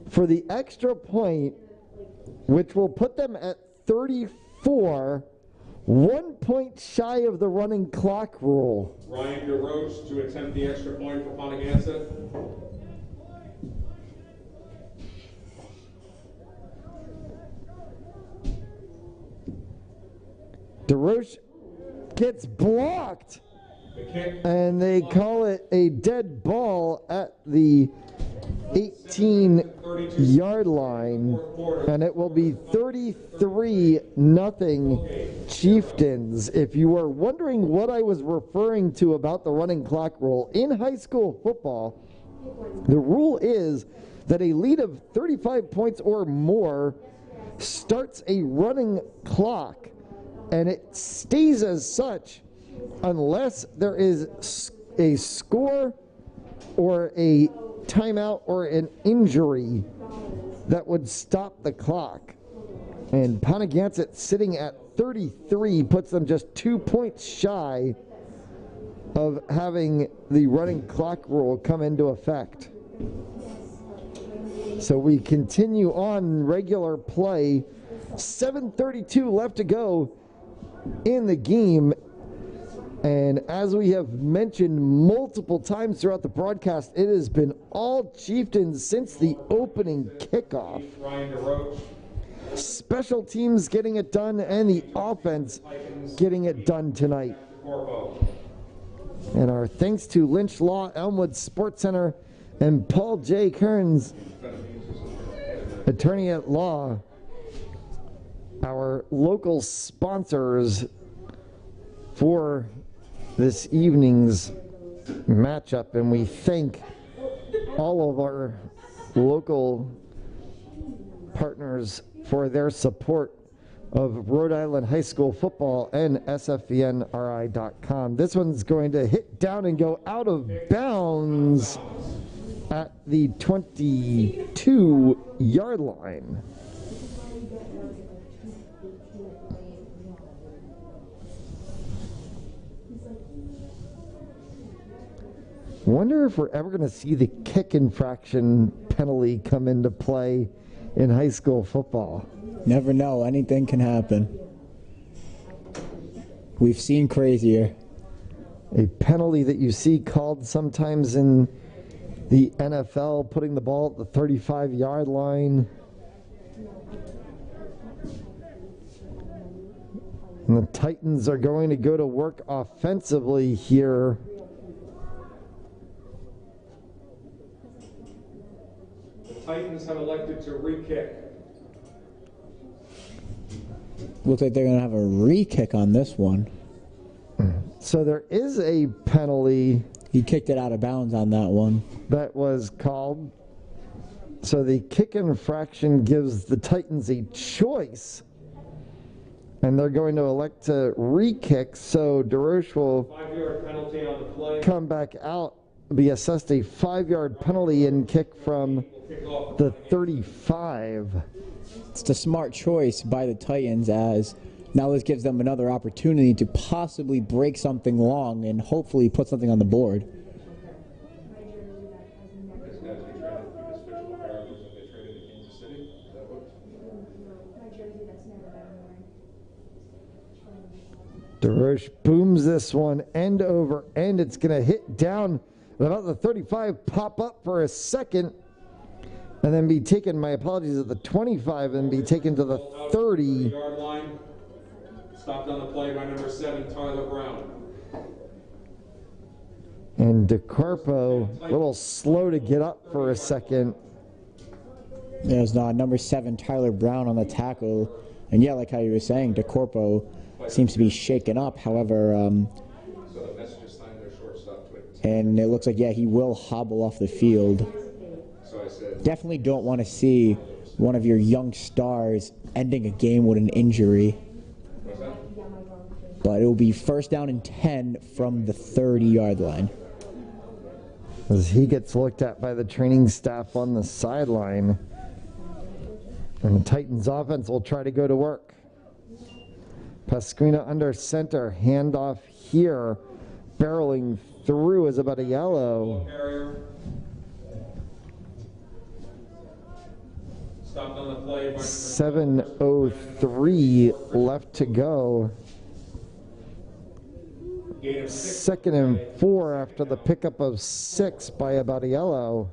for the extra point, which will put them at 34, 1 point shy of the running clock rule. Ryan DeRoche to attempt the extra point for Ponagansett. DeRoche gets blocked. And they call it a dead ball at the 18-yard line, and it will be 33-0 Chieftains. If you are wondering what I was referring to about the running clock rule, in high school football, the rule is that a lead of 35 points or more starts a running clock, and it stays as such unless there is a score or a timeout or an injury that would stop the clock. And Ponagansett sitting at 33 puts them just 2 points shy of having the running clock rule come into effect. So we continue on regular play. 7:32 left to go in the game. And as we have mentioned multiple times throughout the broadcast, it has been all Chieftains since the opening kickoff. Special teams getting it done, and the offense getting it done tonight. And our thanks to Lynch Law, Elmwood Sports Center, and Paul J. Kearns, attorney at law, our local sponsors for this evening's matchup. And we thank all of our local partners for their support of Rhode Island high school football and sfvnri.com. This one's going to hit down and go out of bounds at the 22-yard line. Wonder if we're ever going to see the kick infraction penalty come into play in high school football. Never know. Anything can happen. We've seen crazier. A penalty that you see called sometimes in the NFL, putting the ball at the 35-yard line. And the Titans are going to go to work offensively here. Titans have elected to re-kick. Looks like they're going to have a re-kick on this one. So there is a penalty. He kicked it out of bounds on that one. That was called. So the kick infraction gives the Titans a choice. And they're going to elect to re-kick. So DeRoche will 5-yard penalty on the play. come back out, be assessed a 5-yard penalty and kick from the 35. It's the smart choice by the Titans, as now this gives them another opportunity to possibly break something long and hopefully put something on the board. DeRoche booms this one end over end. It's going to hit down about the 35, pop up for a second, and then be taken, my apologies, at the 25, and be taken to the 30. Yard line. Stopped on the play by number 7, Tyler Brown. And DeCarpo, a little slow to get up for a second. There's number 7, Tyler Brown on the tackle. And yeah, like how you were saying, DeCorpo seems to be shaken up. However, So the Mets just signed their shortstop to it. and it looks like, yeah, he will hobble off the field. So I said, Definitely don't want to see one of your young stars ending a game with an injury. what's that? But it will be first down and 10 from the 30-yard line. As he gets looked at by the training staff on the sideline. And the Titans offense will try to go to work. Pasquina under center, handoff here. Barreling through is about a yellow. Carrier. Stopped on the play by number 7:03 left to go. Gain of 6. 2nd and 4 after the pickup of 6 by Abadiello.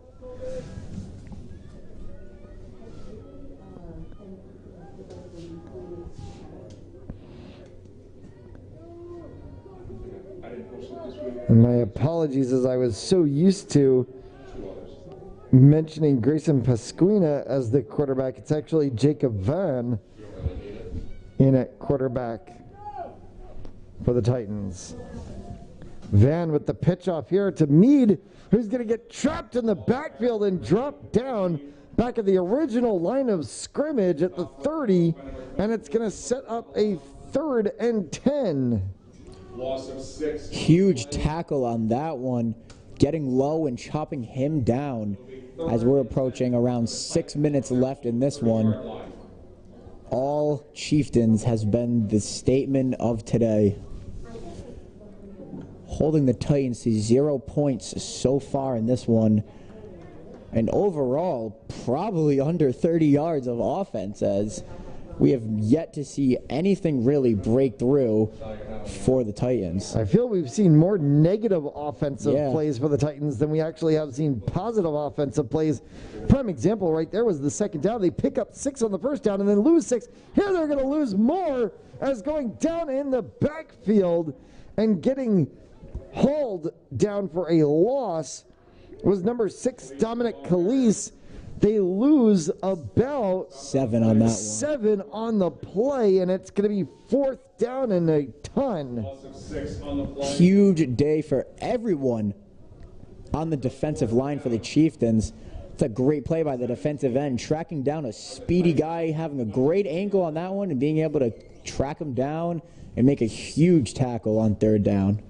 And my apologies, as I was so used to mentioning Grayson Pasquina as the quarterback. It's actually Jacob Van in at quarterback for the Titans. Van with the pitch off here to Meade, who's going to get trapped in the backfield and drop down back at the original line of scrimmage at the 30, and it's going to set up a 3rd and 10. Loss of 6. Huge tackle on that one, getting low and chopping him down as we're approaching around 6 minutes left in this one. All Chieftains has been the statement of today. Holding the Titans to 0 points so far in this one. And overall, probably under 30 yards of offense, as we have yet to see anything really break through for the Titans. I feel we've seen more negative offensive Yeah. plays for the Titans than we actually have seen positive offensive plays. Prime example right there was the second down. They pick up 6 on the first down and then lose 6. Here they're going to lose more, as going down in the backfield and getting hauled down for a loss was number 6, Dominic Calise. They lose about 7 on that one. 7 on the play, and it's going to be 4th down and a ton. Loss of 6 on the play. Huge day for everyone on the defensive line for the Chieftains. It's a great play by the defensive end, tracking down a speedy guy, having a great angle on that one, and being able to track him down and make a huge tackle on third down.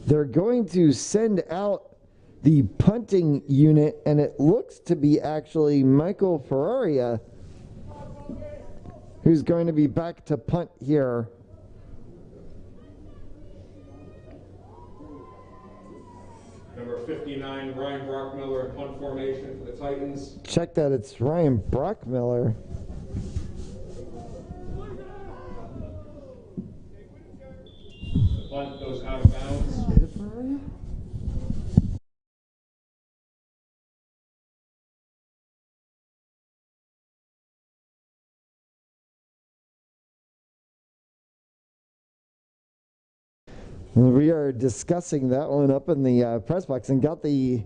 They're going to send out the punting unit, and it looks to be actually Michael Ferraria who's going to be back to punt here. Number 59, Ryan Brockmiller in punt formation for the Titans. Check that, it's Ryan Brockmiller. The punt goes out of bounds. We are discussing that one up in the press box and got the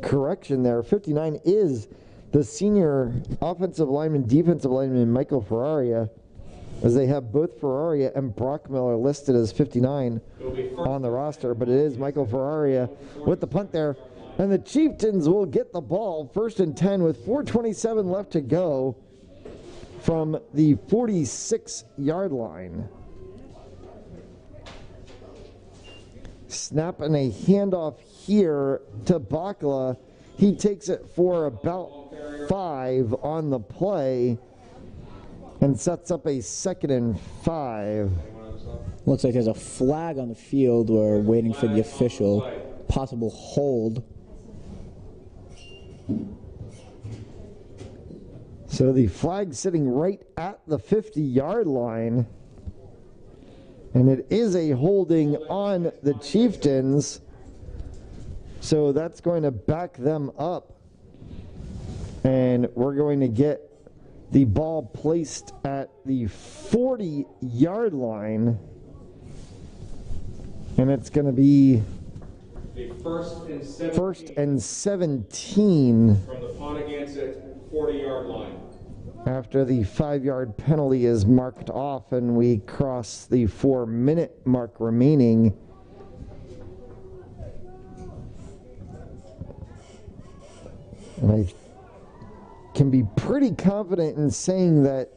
correction there. 59 is the senior offensive lineman, defensive lineman, Michael Ferraria, as they have both Ferraria and Brockmiller listed as 59 on the roster, but it is Michael Ferraria with the punt there. And the Chieftains will get the ball, 1st and 10 with 4:27 left to go from the 46-yard line. Snap and a handoff here to Bakla. He takes it for about 5 on the play and sets up a 2nd and 5. Looks like there's a flag on the field. We're waiting for the official. Possible hold. So the flag sitting right at the 50-yard line. And it is a holding on the Chieftains. So that's going to back them up. And we're going to get the ball placed at the 40-yard line. And it's going to be The first and 17 from the Ponagansett 40-yard line. after the 5-yard penalty is marked off and we cross the 4-minute mark remaining. And I can be pretty confident in saying that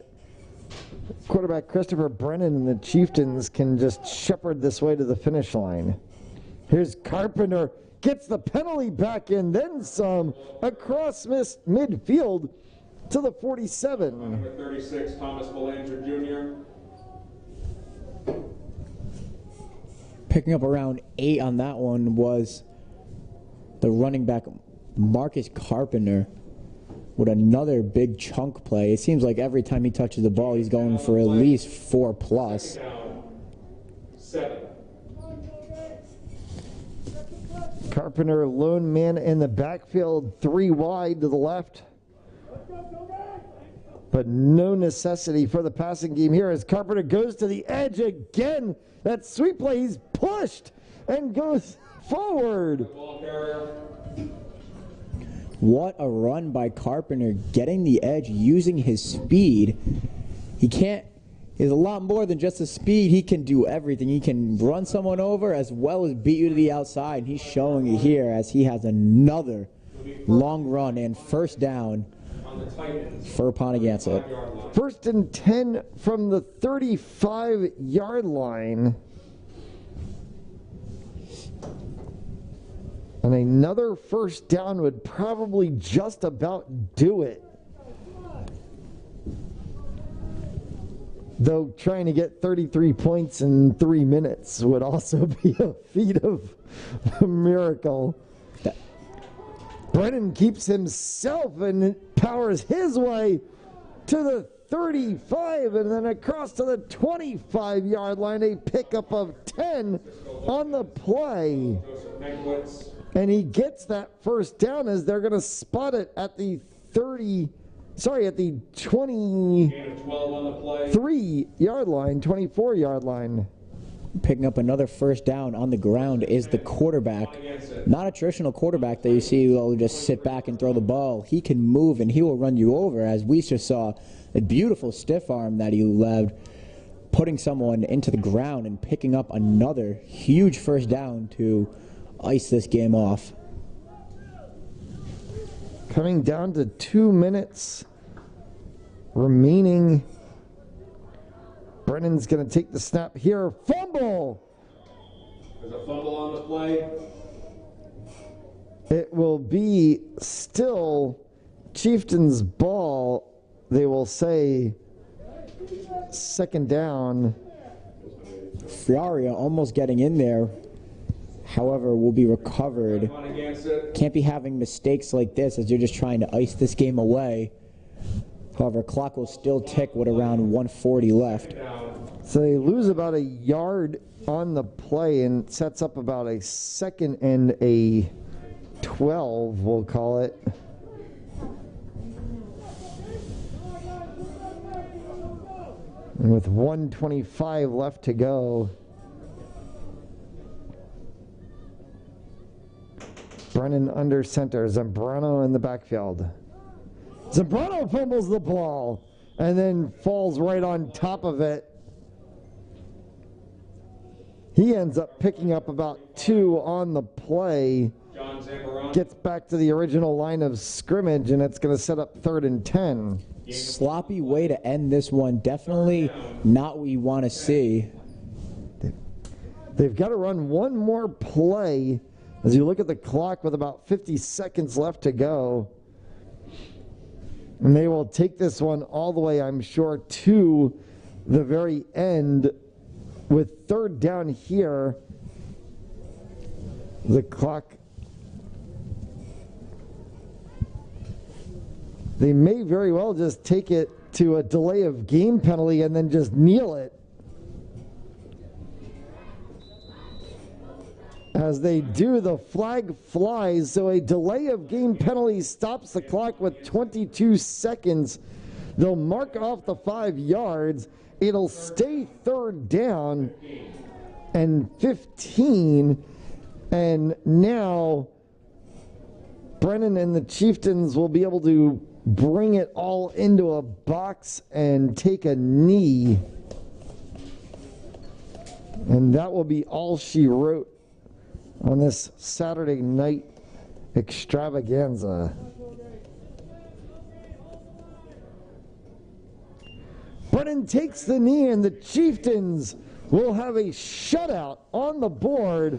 quarterback Christopher Brennan and the Chieftains can just shepherd this way to the finish line. Here's Carpenter, gets the penalty back in, then some, across midfield to the 47. Number 36, Thomas Belanger Jr. Picking up around 8 on that one was the running back Marcus Carpenter with another big chunk play. It seems like every time he touches the ball, he's going for at least 4 plus. Down 7. Carpenter, lone man in the backfield, 3 wide to the left. But no necessity for the passing game here as Carpenter goes to the edge again. That sweep play, he's pushed and goes forward. Ball carrier. What a run by Carpenter, getting the edge, using his speed. He's a lot more than just his speed. He can do everything. He can run someone over as well as beat you to the outside. And he's showing it here as he has another long run and first down for Ponagansett. 1st and 10 from the 35-yard line. And another first down would probably just about do it. Though trying to get 33 points in 3 minutes would also be a feat of a miracle. Brennan keeps himself and powers his way to the 35 and then across to the 25-yard line, a pickup of 10 on the play. And he gets that first down as they're going to spot it at the 23-yard line, 24-yard line. Picking up another first down on the ground is the quarterback. Not a traditional quarterback that you see will just sit back and throw the ball. He can move and he will run you over, as we just saw a beautiful stiff arm that he led, putting someone into the ground and picking up another huge first down to ice this game off. Coming down to 2 minutes remaining. Brennan's going to take the snap here. Fumble! There's a fumble on the play. It will be still Chieftains' ball. They will say second down. Fiaria almost getting in there. However, will be recovered. Ponagansett. Can't be having mistakes like this as you're just trying to ice this game away. However, clock will still tick with around 1:40 left. So they lose about a yard on the play and sets up about a 2nd and a 12, we'll call it. And with 1:25 left to go, Brennan under center, Zambrano in the backfield. Zambrano fumbles the ball and then falls right on top of it. He ends up picking up about 2 on the play. John Zambrano. Gets back to the original line of scrimmage, and it's going to set up 3rd and 10. Sloppy way to end this one. Definitely not what you want to see. They've got to run one more play as you look at the clock with about 50 seconds left to go. And they will take this one all the way, I'm sure, to the very end with 3rd down here. The clock. They may very well just take it to a delay of game penalty and then just kneel it. As they do, the flag flies, so a delay of game penalty stops the clock with 22 seconds. They'll mark off the 5 yards. It'll stay 3rd down and 15. And now Brennan and the Chieftains will be able to bring it all into a box and take a knee. And that will be all she wrote on this Saturday night extravaganza. Brennan takes the knee, and the Chieftains will have a shutout on the board.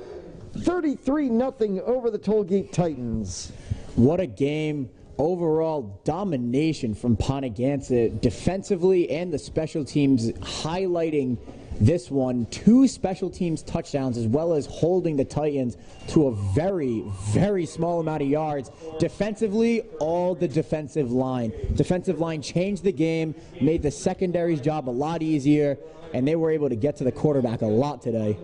33-0 over the Tollgate Titans. What a game. Overall domination from Ponagansett defensively and the special teams, highlighting this one. 2 special teams touchdowns, as well as holding the Titans to a very, very small amount of yards. Defensively, all the defensive line. Defensive line changed the game, made the secondary's job a lot easier, and they were able to get to the quarterback a lot today.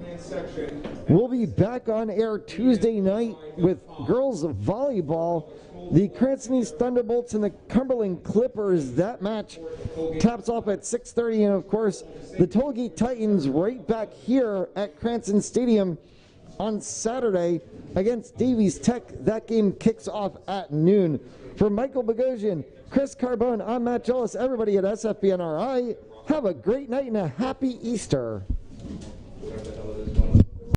We'll be back on air Tuesday night with girls volleyball. The Cranston East Thunderbolts and the Cumberland Clippers. That match taps off at 6:30, and of course the Tollgate Titans right back here at Cranston Stadium on Saturday against Davies Tech. That game kicks off at noon. For Michael Bogosian, Chris Carbone, I'm Matt Gillis. Everybody at SFBNRI, have a great night and a happy Easter.